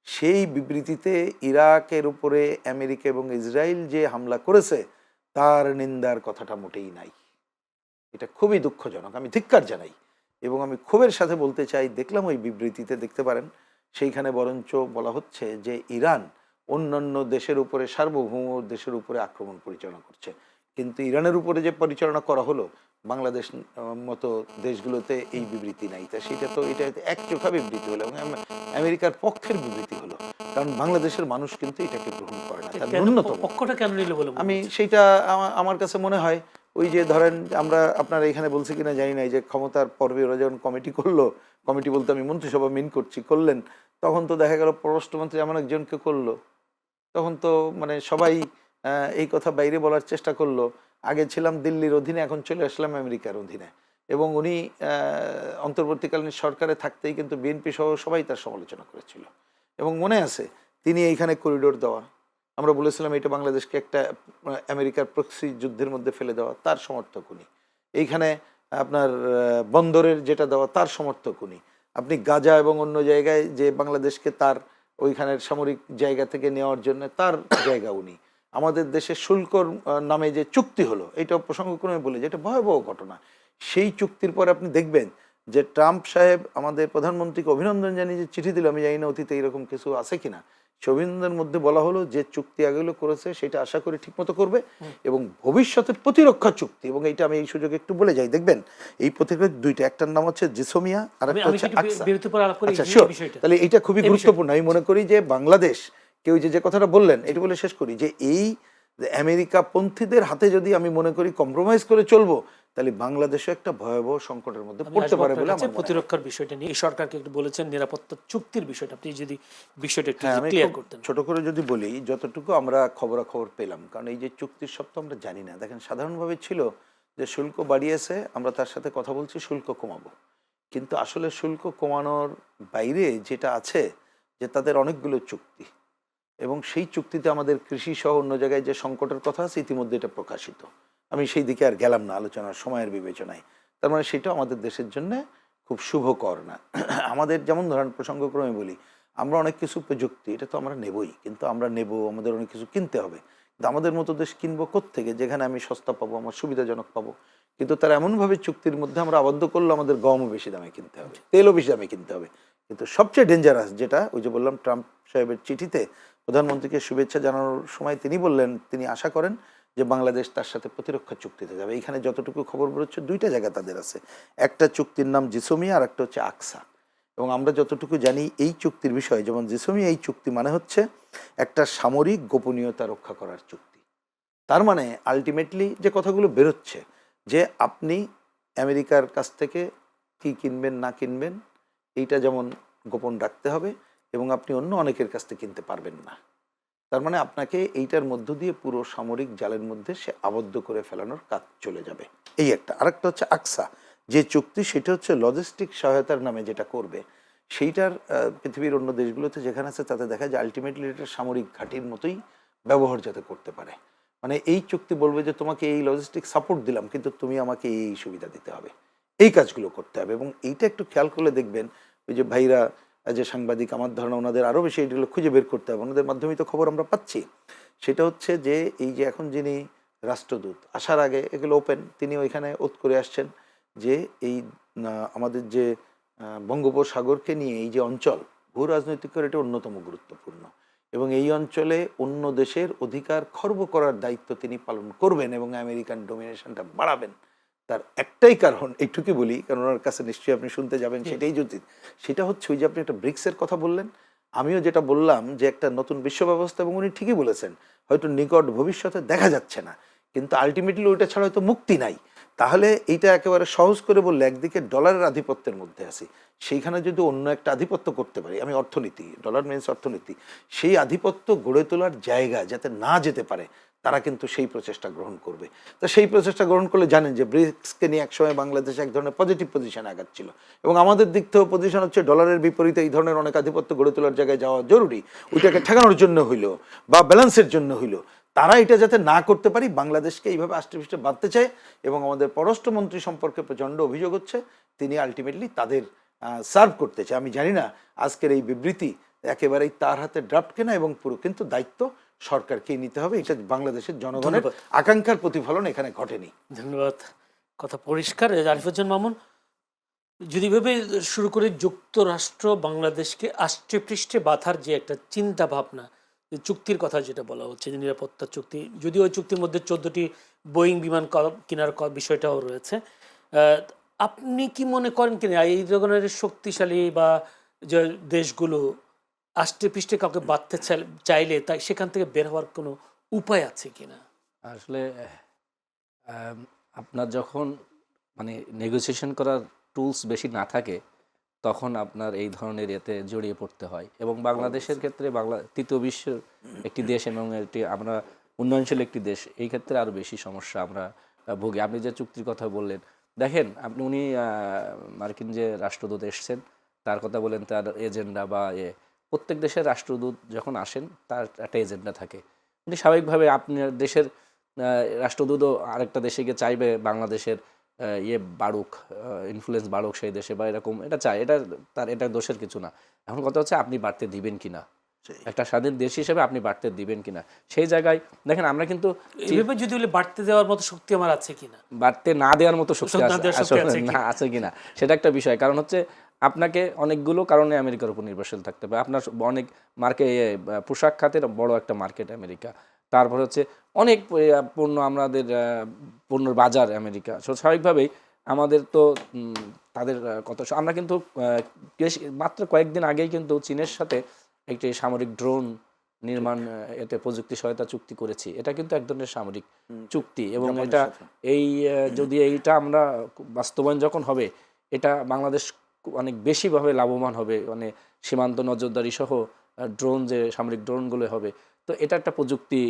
সেই বিবৃতিতে ইরাকের উপরে আমেরিকা এবং ইসরায়েল যে হামলা করেছে তার নিন্দার কথাটা মোটেই নাই। এটা খুবই দুঃখজনক, আমি ধিক্কার জানাই। এবং আমি ক্ষোভের সাথে বলতে চাই, দেখলাম ওই বিবৃতিতে দেখতে পারেন সেইখানে বরঞ্চ বলা হচ্ছে যে ইরান অন্যান্য দেশের উপরে, সার্বভৌম দেশের উপরে আক্রমণ পরিচালনা করছে, কিন্তু ইরানের উপরে যে পরিচালনা করা হলো বাংলাদেশ মতো দেশগুলোতে এই বিবৃতি নাই। তা সেটা তো এটা একচোখা বিবৃতি হলো এবং আমেরিকার পক্ষের বিবৃতি হলো, কারণ বাংলাদেশের মানুষ কিন্তু এটাকে গ্রহণ করে না। তার ন্যূনতম পক্ষটা কেন নিল বলে আমি সেইটা আমার কাছে মনে হয়, ওই যে ধরেন আমরা আপনারা এখানে বলছি কিনা জানি না, এই যে ক্ষমতার পর্বে ওরা যখন কমিটি করলো, কমিটি বলতে আমি মন্ত্রিসভা করলেন, তখন তো দেখা গেল পররাষ্ট্রমন্ত্রী এমন একজনকে করলো, তখন তো মানে সবাই এই কথা বাইরে বলার চেষ্টা করলো, আগে ছিলাম দিল্লির অধীনে, এখন চলে আসলাম আমেরিকার অধীনে। এবং উনি অন্তর্বর্তীকালীন সরকারে থাকতেই কিন্তু বিএনপি সহ সবাই তার সমালোচনা করেছিল। এবং মনে আছে তিনি এইখানে করিডোর দেওয়া, আমরা বলেছিলাম এটা বাংলাদেশকে একটা আমেরিকার প্রক্সি যুদ্ধের মধ্যে ফেলে দেওয়া, তার সমর্থক উনি। এইখানে আপনার বন্দরের যেটা দেওয়া, তার সমর্থক উনি। আপনি গাজা এবং অন্য জায়গায় যে বাংলাদেশকে তার ওইখানের সামরিক জায়গা থেকে নেওয়ার জন্য তার জায়গা উনি। আমাদের দেশে শুল্কর নামে যে চুক্তি হলো, এটা প্রসঙ্গক্রমে বলে যে এটা ভয়াবহ ঘটনা। সেই চুক্তির পর আপনি দেখবেন যে ট্রাম্প সাহেব আমাদের প্রধানমন্ত্রীকে অভিনন্দন জানিয়ে যে চিঠি দিল, আমি জানি না অতীতে এরকম কিছু আছে কিনা, সে অভিনন্দনের মধ্যে বলা হলো যে চুক্তি আগেগুলো করেছে সেটা আশা করি ঠিকমতো করবে এবং ভবিষ্যতের প্রতিরক্ষা চুক্তি, এবং এইটা আমি এই সুযোগে একটু বলে যাই, দেখবেন এই প্রতিরক্ষা দুইটা, একটার নাম হচ্ছে জিসোমিয়া আর একটা হচ্ছে আকসা। আচ্ছা শিওর, তাহলে এইটা খুবই গুরুত্বপূর্ণ। আমি মনে করি যে বাংলাদেশ কেউ যে কথাটা বললেন এটা বলে শেষ করি, যে এই আমেরিকা পন্থীদের হাতে যদি আমি মনে করি কম্প্রোমাইজ করে চলবো, তাহলে বাংলাদেশও একটা ভয়াবহ সংকটের মধ্যে পড়তে পারে বলে আমার মনে হয়। প্রতিরক্ষার বিষয়টা নিয়ে এই সরকারকে একটু বলেছেন, নিরাপত্তা চুক্তির বিষয়টা আপনি যদি বিষয়টা একটু আমি ক্লিয়ার খুব করতেন। ছোট করে যদি বলি, যতটুকু আমরা খবরাখবর পেলাম, কারণ এই যে চুক্তির সব তো আমরা জানি না। দেখেন সাধারণভাবে ছিল যে শুল্ক বাড়িয়েছে, আমরা তার সাথে কথা বলছি শুল্ক কমাবো, কিন্তু আসলে শুল্ক কমানোর বাইরে যেটা আছে যে তাদের অনেকগুলো চুক্তি, এবং সেই চুক্তিতে আমাদের কৃষি সহ অন্য জায়গায় যে সংকটের কথা আছে ইতিমধ্যে এটা প্রকাশিত। আমি সেই দিকে আর গেলাম না আলোচনার সময়ের বিবেচনায়। তার মানে সেটা আমাদের দেশের জন্য খুব শুভকর না। আমাদের যেমন ধরেন প্রসঙ্গক্রমে বলি, আমরা অনেক কিছু প্রযুক্তি এটা তো আমরা নেবই, কিন্তু আমরা নেব, আমাদের অনেক কিছু কিনতে হবে, কিন্তু আমাদের মতো দেশ কিনবো কোত্থেকে যেখানে আমি সস্তা পাবো, আমার সুবিধাজনক পাবো। কিন্তু তারা এমনভাবে চুক্তির মধ্যে আমরা আবদ্ধ করলো আমাদের গমও বেশি দামে কিনতে হবে, তেলও বেশি দামে কিনতে হবে। কিন্তু সবচেয়ে ডেঞ্জারাস যেটা, ওই যে বললাম ট্রাম্প সাহেবের চিঠিতে প্রধানমন্ত্রীকে শুভেচ্ছা জানানোর সময় তিনি বললেন তিনি আশা করেন যে বাংলাদেশ তার সাথে প্রতিরক্ষা চুক্তিতে যাবে। এখানে যতটুকু খবর বেরোচ্ছে দুইটা জায়গা তাদের আছে, একটা চুক্তির নাম জিসোমিয়া আর একটা হচ্ছে আকসা। এবং আমরা যতটুকু জানি এই চুক্তির বিষয়ে, যেমন জিসোমিয়া এই চুক্তি মানে হচ্ছে একটা সামরিক গোপনীয়তা রক্ষা করার চুক্তি। তার মানে আলটিমেটলি যে কথাগুলো বেরোচ্ছে যে আপনি আমেরিকার কাছ থেকে কি কিনবেন না কিনবেন এইটা যেমন গোপন রাখতে হবে, এবং আপনি অন্য অনেকের কাছ থেকে কিনতে পারবেন না। তার মানে আপনাকে এইটার মধ্য দিয়ে পুরো সামরিক জালের মধ্যে সে আবদ্ধ করে ফেলানোর কাজ চলে যাবে, এই একটা। আরেকটা হচ্ছে আকসা যে চুক্তি, সেটা হচ্ছে লজিস্টিক সহায়তার নামে যেটা করবে সেইটার পৃথিবীর অন্য দেশগুলোতে যেখানে আছে তাতে দেখা যায় আলটিমেটলি এটা সামরিক ঘাঁটির মতোই ব্যবহার যাতে করতে পারে। মানে এই চুক্তি বলবে যে তোমাকে এই লজিস্টিক সাপোর্ট দিলাম, কিন্তু তুমি আমাকে এই সুবিধা দিতে হবে, এই কাজগুলো করতে হবে। এবং এইটা একটু খেয়াল করলে দেখবেন ওই যে ভাইরা যে সাংবাদিক, আমার ধারণা ওনাদের আরও বেশি এগুলো খুঁজে বের করতে হবে, ওনাদের মাধ্যমেই তো খবর আমরা পাচ্ছি। সেটা হচ্ছে যে এই যে এখন যিনি রাষ্ট্রদূত আসার আগে এগুলো ওপেন, তিনি ওইখানে ওত করে আসছেন যে এই আমাদের যে বঙ্গোপসাগরকে নিয়ে এই যে অঞ্চল ভূ রাজনৈতিক করে এটা অন্যতম গুরুত্বপূর্ণ, এবং এই অঞ্চলে অন্য দেশের অধিকার খর্ব করার দায়িত্ব তিনি পালন করবেন এবং আমেরিকান ডোমিনেশনটা বাড়াবেন। তার একটাই কারণ, এইটুকুই বলি কারণ ওনার কাছে নিশ্চয়ই আপনি শুনতে যাবেন, সেটাই যদি সেটা হচ্ছে ওই যে আপনি একটা ব্রিক্সের কথা বললেন, আমিও যেটা বললাম যে একটা নতুন বিশ্ব ব্যবস্থা, এবং উনি ঠিকই বলেছেন হয়তো নিকট ভবিষ্যতে দেখা যাচ্ছে না, কিন্তু আলটিমেটলি ওইটা ছাড়া হয়তো মুক্তি নাই। তাহলে এইটা একেবারে সহজ করে বললে একদিকে ডলারের আধিপত্যের মধ্যে আছি, সেইখানে যদি অন্য একটা আধিপত্য করতে পারি, আমি অর্থনীতি, ডলার মিনস অর্থনীতি, সেই আধিপত্য গড়ে তোলার জায়গা যাতে না যেতে পারে তারা কিন্তু সেই প্রচেষ্টা গ্রহণ করবে। তো সেই প্রচেষ্টা গ্রহণ করলে জানেন যে ব্রিক্সকে নিয়ে একসময় বাংলাদেশ এক ধরনের পজিটিভ পজিশনে আগাচ্ছিল, এবং আমাদের দিক থেকেও পজিশন হচ্ছে ডলারের বিপরীতে এই ধরনের অনেক আধিপত্য গড়ে তোলার জায়গায় যাওয়া জরুরি, ওইটাকে ঠেকানোর জন্য হইলো বা ব্যালেন্সের জন্য হইলো। তারা এটা যাতে না করতে পারি বাংলাদেশকে এইভাবে আষ্টেপৃষ্টে বাঁধতে চায়, এবং আমাদের পররাষ্ট্রমন্ত্রী সম্পর্কে প্রচণ্ড অভিযোগ হচ্ছে তিনি আলটিমেটলি তাদের সার্ভ করতে চায়। আমি জানি না আজকের এই বিবৃতি একেবারেই তার হাতে ড্রাফট কেনা, এবং পুরো কিন্তু দায়িত্ব সরকারকেই নিতে হবে, এটা বাংলাদেশের জনগণের আকাঙ্ক্ষার প্রতিফলন এখানে ঘটেনি। ধন্যবাদ, কথা পরিষ্কার। আরিফুজ্জামান মামুন, যদি ভেবে শুরু করে যুক্তরাষ্ট্র বাংলাদেশকে আষ্টে পৃষ্ঠে বাঁধার যে একটা চিন্তা ভাবনা, যে চুক্তির কথা যেটা বলা হচ্ছে যে নিরাপত্তা চুক্তি, যদিও ওই চুক্তির মধ্যে 14টি বোয়িং বিমান কেনার বিষয়টাও রয়েছে, আপনি কি মনে করেন কিনা এই ধরনের শক্তিশালী বা যে দেশগুলো আষ্টে পৃষ্ঠে কাউকে বাঁধতে চাইলে তাই সেখান থেকে বের হওয়ার কোনো উপায় আছে কিনা? আসলে আপনার যখন মানে নেগোসিয়েশন করার টুলস বেশি না থাকে তখন আপনার এই ধরনের এতে জড়িয়ে পড়তে হয়। এবং বাংলাদেশের ক্ষেত্রে তৃতীয় বিশ্বের একটি দেশ এবং একটি আমরা উন্নয়নশীল একটি দেশ, এই ক্ষেত্রে আরও বেশি সমস্যা আমরা ভুগি। আপনি যে চুক্তির কথা বললেন, দেখেন উনি মার্কিন যে রাষ্ট্রদূত এসছেন তার কথা বলেন, তার এজেন্ডা বা প্রত্যেক দেশের রাষ্ট্রদূত যখন আসেন তার একটা এজেন্ডা থাকে। উনি স্বাভাবিকভাবে আপনার দেশের রাষ্ট্রদূতও আরেকটা দেশে গিয়ে চাইবে বাংলাদেশের বাড়ুক, ইনফ্লুয়েন্স বাড়ুক সেই দেশে, বা এরকম এটা চায়, এটা দোষের কিছু না। এখন কথা হচ্ছে আপনি বাড়তে দিবেন কিনা, একটা স্বাধীন দেশ হিসেবে আপনি বাড়তে দিবেন কিনা। সেই জায়গায় দেখেন আমরা কিন্তু এইভাবে যদি বলে বাড়তে দেওয়ার মতো শক্তি আমার আছে কিনা, বাড়তে না দেওয়ার মতো শক্তি না দেওয়ার শক্তি আছে না আছে কিনা, সেটা একটা বিষয়। কারণ হচ্ছে আপনাকে অনেকগুলো কারণে আমেরিকার উপর নির্ভরশীল থাকতে হবে। আপনার অনেক পোশাক খাতের বড় একটা মার্কেট আমেরিকা, তারপর হচ্ছে অনেক পণ্য, আমাদের পণ্যর বাজার আমেরিকা। স্বাভাবিকভাবেই আমাদের তো তাদের কথা আমরা কিন্তু মাত্র কয়েকদিন আগেই কিন্তু চীনের সাথে একটি সামরিক ড্রোন নির্মাণ এতে প্রযুক্তি সহায়তা চুক্তি করেছি। এটা কিন্তু এক ধরনের সামরিক চুক্তি, এবং এটা যদি এইটা আমরা বাস্তবায়ন যখন হবে, এটা বাংলাদেশ অনেক বেশিভাবে লাভবান হবে। মানে সীমান্ত নজরদারি সহ ড্রোন, যে সামরিক ড্রোনগুলো হবে, তো এটা একটা প্রযুক্তি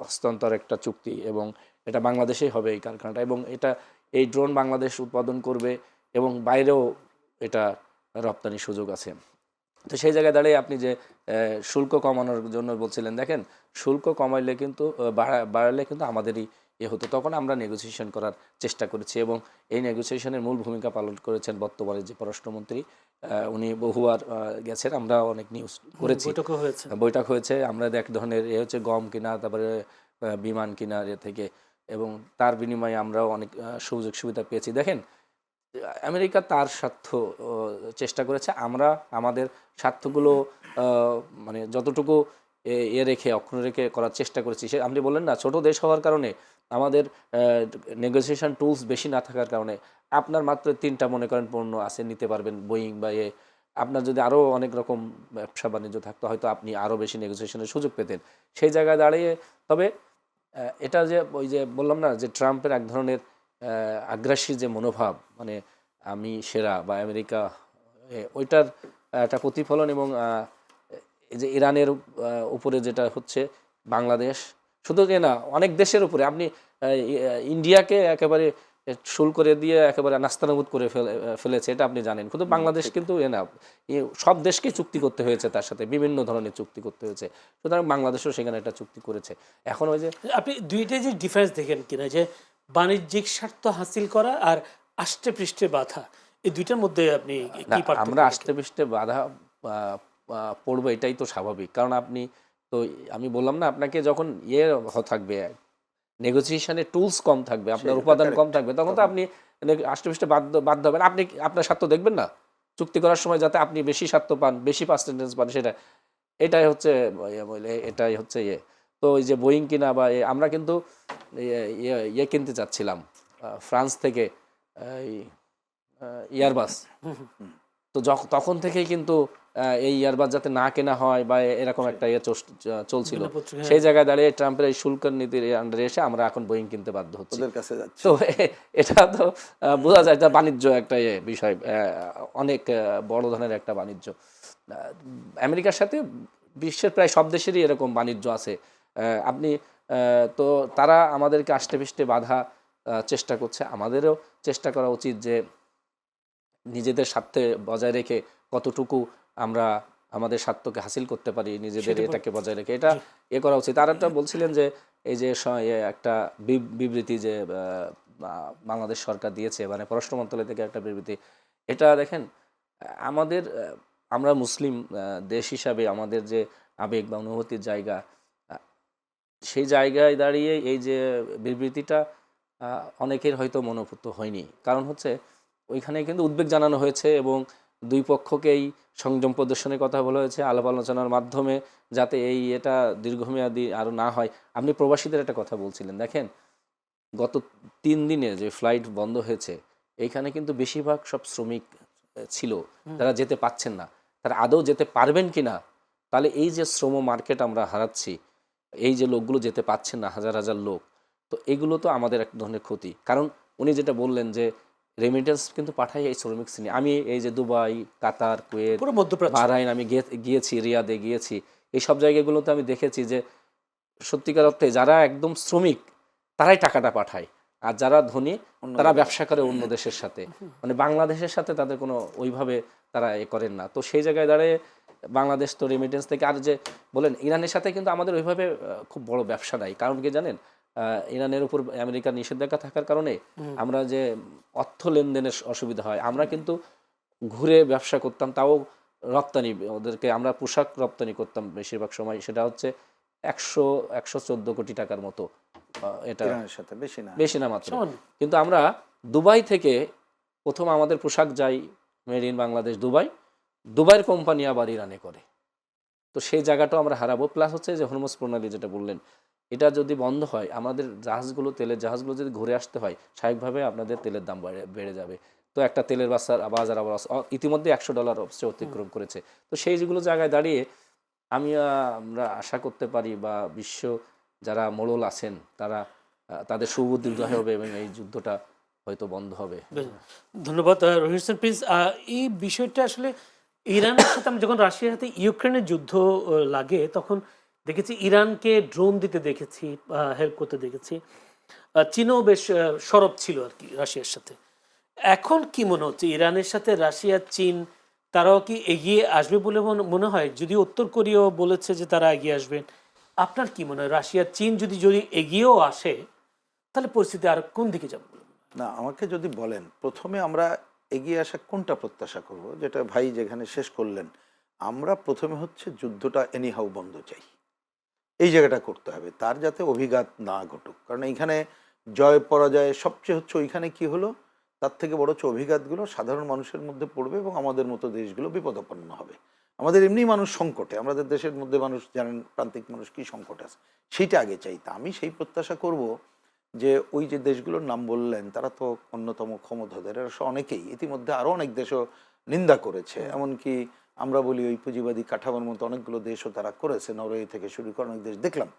হস্তান্তর একটা চুক্তি, এবং এটা বাংলাদেশেই হবে এই কারখানাটা, এবং এই ড্রোন বাংলাদেশ উৎপাদন করবে এবং বাইরেও এটা রপ্তানির সুযোগ আছে। তো সেই জায়গায় দাঁড়িয়ে আপনি যে শুল্ক কমানোর জন্য বলছিলেন, দেখেন শুল্ক কমাইলে কিন্তু বাড়ালে কিন্তু আমাদেরই হতো। তখন আমরা নেগোসিয়েশন করার চেষ্টা করেছি, এবং এই নেগোসিয়েশনের মূল ভূমিকা পালন করেছেন বর্তমানে যে পররাষ্ট্রমন্ত্রী। উনি বহুবার গেছেন, আমরা অনেক নিউজ করেছি, বৈঠক হয়েছে। আমরা এক ধরনের হচ্ছে গম কিনা, তারপরে বিমান কিনা থেকে, এবং তার বিনিময়ে আমরাও অনেক সুযোগ সুবিধা পেয়েছি। দেখেন আমেরিকা তার স্বার্থ চেষ্টা করেছে, আমরা আমাদের স্বার্থগুলো মানে যতটুকু অক্ষুণ্ণ রেখে করার চেষ্টা করেছি। আপনি বললেন না, ছোট দেশ হওয়ার কারণে আমাদের নেগোসিয়েশন টুলস বেশি না থাকার কারণে আপনার মাত্র 3টা মনে করেন পণ্য আছে, নিতে পারবেন বোয়িং বা আপনার যদি আরও অনেক রকম ব্যবসা বাণিজ্য থাকতো, হয়তো আপনি আরও বেশি নেগোসিয়েশনের সুযোগ পেতেন। সেই জায়গায় দাঁড়িয়ে তবে এটা যে ওই যে বললাম না যে ট্রাম্পের এক ধরনের আগ্রাসী যে মনোভাব, মানে আমি সেরা বা আমেরিকা, ওইটার একটা প্রতিফলন। এবং এই যে ইরানের উপরে যেটা হচ্ছে, বাংলাদেশ শুধু না, অনেক দেশের উপরে আপনি ইন্ডিয়াকে একেবারে শুল্ক করে দিয়ে একেবারে নাস্তানাবুদ করে ফেলেছে, এটা আপনি জানেন। কিন্তু বাংলাদেশ কিন্তু না, সব দেশকে চুক্তি করতে হয়েছে, তার সাথে বিভিন্ন ধরনের চুক্তি করতে হয়েছে। সুতরাং বাংলাদেশও সেখানে একটা চুক্তি করেছে। এখন ওই যে আপনি দুইটাই যে ডিফারেন্স দেখেন কিনা, যে বাণিজ্যিক স্বার্থ হাসিল করা আর আষ্টে পৃষ্ঠে বাধা, এই দুইটার মধ্যে আপনি কি পার্থক্য? আমরা আষ্টে পৃষ্ঠে বাধা পড়বো, এটাই তো স্বাভাবিক। কারণ আপনি তো, আমি বললাম না আপনাকে, যখন থাকবে নেগোসিয়েশনের টুলস কম থাকবে, আপনার উপাদান কম থাকবে, তখন তো আপনি আষ্টে পৃষ্ঠে বাধ্য হবেন। আপনি আপনার স্বার্থ দেখবেন না চুক্তি করার সময়, যাতে আপনি বেশি স্বার্থ পান, বেশি পার্সেন্টেজ পান, এটাই হচ্ছে তো ওই যে বোয়িং কিনা বা আমরা কিন্তু কিনতে চাচ্ছিলাম ফ্রান্স থেকে এয়ারবাস। তো তখন থেকেই কিন্তু এই ইয়ারবাস যাতে না কেনা হয় বা এরকম একটা চলছিল। সেই জায়গায় দাঁড়িয়ে ট্রাম্পের এই শুল্ক নীতির আন্ডারে এসে আমরা এখন বোয়িং কিনতে বাধ্য হচ্ছি। তো এটা তো বোঝা যায়, এটা বাণিজ্য একটা বিষয়, অনেক বড় ধরনের একটা বাণিজ্য। আমেরিকার সাথে বিশ্বের প্রায় সব দেশেরই এরকম বাণিজ্য আছে। আপনি তো তারা আমাদেরকে আষ্টে পৃষ্ঠে বাধা চেষ্টা করছে, আমাদেরও চেষ্টা করা উচিত যে নিজেদের স্বার্থে বজায় রেখে কতটুকু আমরা আমাদের স্বার্থকে হাসিল করতে পারি, নিজেদের এটাকে বজায় রেখে এটা করা উচিত। আর একটা বলছিলেন যে এই যে একটা বিবৃতি যে বাংলাদেশ সরকার দিয়েছে, মানে পররাষ্ট্র মন্ত্রণালয় থেকে একটা বিবৃতি, এটা দেখেন আমরা মুসলিম দেশ হিসাবে আমাদের যে আবেগ বা অনুভূতির জায়গা, সেই জায়গায় দাঁড়িয়ে এই যে বিবৃতিটা অনেকের হয়তো মনোভূত হয়নি। কারণ হচ্ছে ওইখানে কিন্তু উদ্বেগ জানানো হয়েছে এবং দুই পক্ষকেই সংযম প্রদর্শনের কথা বলা হয়েছে আলাপ আলোচনার মাধ্যমে, যাতে এটা দীর্ঘমেয়াদী আরও না হয়। আপনি প্রবাসীদের একটা কথা বলছিলেন, দেখেন গত 3 দিনে যে ফ্লাইট বন্ধ হয়েছে, এইখানে কিন্তু বেশিরভাগ সব শ্রমিক ছিল যারা যেতে পাচ্ছেন না। তারা আদৌ যেতে পারবেন কি না, তাহলে এই যে শ্রম মার্কেট আমরা হারাচ্ছি, এই যে লোকগুলো যেতে পাচ্ছেন না, হাজার হাজার লোক, তো এগুলো তো আমাদের এক ধরনের ক্ষতি। কারণ উনি যেটা বললেন যে রেমিটেন্স কিন্তু পাঠাই এই শ্রমিক শ্রেণী। আমি এই যে দুবাই, কাতার, কুয়েত, পুরো মধ্যপ্রাচ্য। বাহরাইন আমি গিয়েছি, রিয়াদে গিয়েছি, এই সব জায়গাগুলোতে আমি দেখেছি যে সত্যিকার অর্থে যারা একদম শ্রমিক তারাই টাকাটা পাঠায়, আর যারা ধনী তারা ব্যবসা করে অন্য দেশের সাথে, মানে বাংলাদেশের সাথে তাদের কোনো ওইভাবে তারা করেন না। তো সেই জায়গায় দাঁড়িয়ে বাংলাদেশ তো রেমিটেন্স থেকে, আর যে বলেন ইরানের সাথে কিন্তু আমাদের ওইভাবে খুব বড় ব্যবসা নাই। কারণ কি জানেন, ইরানের উপর আমেরিকার নিষেধাজ্ঞা থাকার কারণে আমরা যে অর্থ লেনদেনের অসুবিধা হয়, আমরা কিন্তু ঘুরে ব্যবসা করতাম, তাও রপ্তানি, ওদেরকে আমরা পোশাক রপ্তানি করতাম বেশিরভাগ সময়, সেটা হচ্ছে 114 কোটি টাকার মতো। এটা ইরানের সাথে বেশি না মাত্র। সামান্য। কিন্তু আমরা দুবাই থেকে প্রথম আমাদের পোশাক যাই মেড ইন বাংলাদেশ দুবাইয়ের কোম্পানি আবার ইরানে করে। তো সেই জায়গাটাও আমরা হারাবো। প্লাস হচ্ছে যে হরমুজ প্রণালী যেটা বললেন, এটা যদি বন্ধ হয়, আমাদের তেলের জাহাজগুলো যদি ঘুরে আসতে হয়, স্বাভাবিকভাবে আপনাদের তেলের দাম বেড়ে যাবে। তো একটা তেলের বাজার আবার ইতিমধ্যে $100 অবশ্যই অতিক্রম করেছে। তো সেই যেগুলো জায়গায় দাঁড়িয়ে আমরা আশা করতে পারি, বা বিশ্ব যারা মোড়ল আছেন তারা তাদের সুবুদ্ধি উদয় হবে এবং এই যুদ্ধটা হয়তো বন্ধ হবে। ধন্যবাদ রহিম হোসেন প্রিন্স। এই বিষয়টা আসলে ইরানের সাথে আমি যখন রাশিয়ার হাতে ইউক্রেনের যুদ্ধ লাগে তখন দেখেছি ইরানকে ড্রোন দিতে দেখেছি, হেল্প করতে দেখেছি। চীনও বেশ সরব ছিল আর কি রাশিয়ার সাথে। এখন কি মনে হচ্ছে ইরানের সাথে রাশিয়া চীন তারাও কি এগিয়ে আসবে বলে মনে হয়? যদি উত্তর কোরিয়াও বলেছে যে তারা এগিয়ে আসবেন, আপনার কি মনে হয় রাশিয়া চীন যদি এগিয়েও আসে তাহলে পরিস্থিতি আর কোন দিকে যাবে? না, আমাকে যদি বলেন প্রথমে আমরা এগিয়ে আসা কোনটা প্রত্যাশা করব, যেটা ভাই যেখানে শেষ করলেন, আমরা প্রথমে হচ্ছে যুদ্ধটা এনিহাউ বন্ধ চাই। এই জায়গাটা করতে হবে, তার যাতে অভিঘাত না ঘটুক। কারণ এইখানে জয় পরাজয় সবচেয়ে হচ্ছে ওইখানে কি হলো, তার থেকে বড় হচ্ছে অভিঘাতগুলো সাধারণ মানুষের মধ্যে পড়বে এবং আমাদের মতো দেশগুলো বিপদাপন্ন হবে। আমাদের এমনি মানুষ সংকটে, আমাদের দেশের মধ্যে মানুষ জানেন প্রান্তিক মানুষ কি সংকট আছে, সেইটা আগে চাই। তা আমি সেই প্রত্যাশা করব যে ওই যে দেশগুলোর নাম বললেন তারা তো অন্যতম ক্ষমতাধর, এরা অনেকেই ইতিমধ্যে আরও অনেক দেশও নিন্দা করেছে। এমনকি আমরা বলি ওই পুঁজিবাদী কাঠামোর মতো অনেকগুলো দেশও তারা করেছে, নরওয়ে থেকে শুরু করে অনেক দেশ দেখলাম।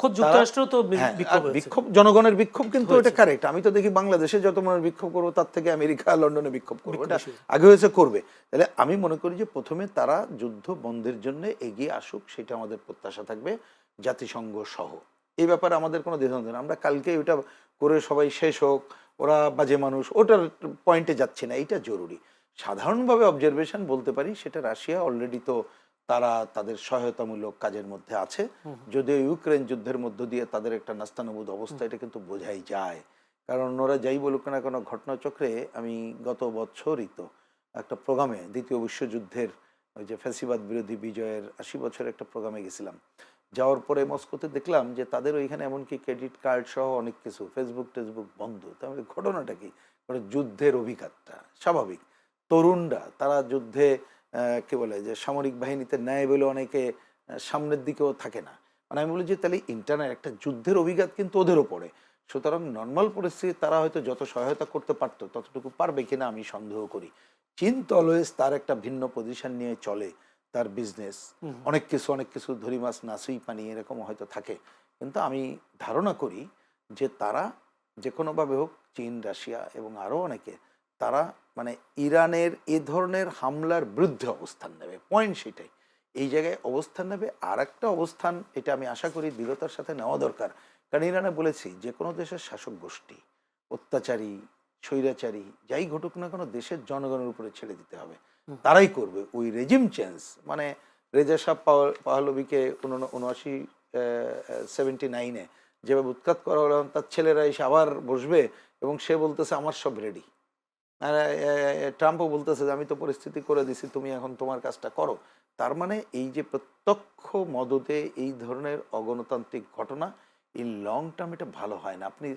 খোদ যুক্তরাষ্ট্র তো বিক্ষোভ, জনগণের বিক্ষোভ কিন্তু এটা কারেক্ট। আমি তো দেখি বাংলাদেশে যত মানুষ বিক্ষোভ করবো তার থেকে আমেরিকা লন্ডনে বিক্ষোভ করবো, এটা আগে হয়েছে, করবে। তাহলে আমি মনে করি যে প্রথমে তারা যুদ্ধ বন্ধের জন্য এগিয়ে আসুক, সেটা আমাদের প্রত্যাশা থাকবে জাতিসংঘ সহ। এই ব্যাপারে আমাদের কোনো দ্বিধাদ্বন্দ্ব নেই। আমরা কালকে ওইটা করে সবাই শেষ হোক, ওরা বাজে মানুষ, ওটার পয়েন্টে যাচ্ছে না, এইটা জরুরি। সাধারণভাবে অবজারভেশন বলতে পারি সেটা রাশিয়া অলরেডি তো তারা তাদের সহায়তামূলক কাজের মধ্যে আছে, যদিও ইউক্রেন যুদ্ধের মধ্য দিয়ে তাদের একটা নাস্তানুবোধ অবস্থা, এটা কিন্তু বোঝাই যায়। কারণ ওরা যাই বলুক না কোনো ঘটনাচক্রে, আমি গত বছরই তো একটা প্রোগ্রামে দ্বিতীয় বিশ্বযুদ্ধের ওই যে ফ্যাসিবাদ বিরোধী বিজয়ের 80 বছরের একটা প্রোগ্রামে গেছিলাম। যাওয়ার পরে মস্কোতে দেখলাম যে তাদের ওইখানে এমনকি ক্রেডিট কার্ড সহ অনেক কিছু, ফেসবুক টেসবুক বন্ধ। তাহলে ঘটনাটা কি, যুদ্ধের অভিঘাতটা স্বাভাবিক। তরুণরা তারা যুদ্ধে কি বলে যে সামরিক বাহিনীতে ন্যায় বলে অনেকে সামনের দিকেও থাকে না। মানে আমি বলি যে তাহলে ইন্টারনেট একটা যুদ্ধের অভিঘাত কিন্তু ওদেরও পড়ে। সুতরাং নর্মাল পরিস্থিতি তারা হয়তো যত সহায়তা করতে পারতো ততটুকু পারবে কিনা আমি সন্দেহ করি। চীন তো অলওয়েজ তার একটা ভিন্ন পজিশন নিয়ে চলে, তার বিজনেস অনেক কিছু ধরি মাছ নাসুই পানি এরকম হয়তো থাকে। কিন্তু আমি ধারণা করি যে তারা যে কোনোভাবে হোক, চীন, রাশিয়া এবং আরও অনেকে, তারা মানে ইরানের এ ধরনের হামলার বিরুদ্ধে অবস্থান নেবে। পয়েন্ট সেটাই, এই জায়গায় অবস্থান নেবে। আর একটা অবস্থান, এটা আমি আশা করি দৃঢ়তার সাথে নেওয়া দরকার। কারণ ইরানে বলেছি যে কোনো দেশের শাসক গোষ্ঠী অত্যাচারী, স্বৈরাচারী যাই ঘটুক না কোনো, দেশের জনগণের উপরে ছেড়ে দিতে হবে, তারাই করবে। ওই রেজিম চেঞ্জ মানে রেজা শাহ পাহলভিকে 79-এ যেভাবে উৎখাত করা হলো, তার ছেলেরা এসে আবার বসবে এবং সে বলতেছে আমার সব রেডি। আর ট্রাম্পও বলতেছে যে আমি তো পরিস্থিতি করে দিছি, তুমি এখন তোমার কাজটা করো। তার মানে এই যে প্রত্যক্ষ মদদে এই ধরনের অগণতান্ত্রিক ঘটনা এই লং টার্ম এটা ভালো হয় না। আপনি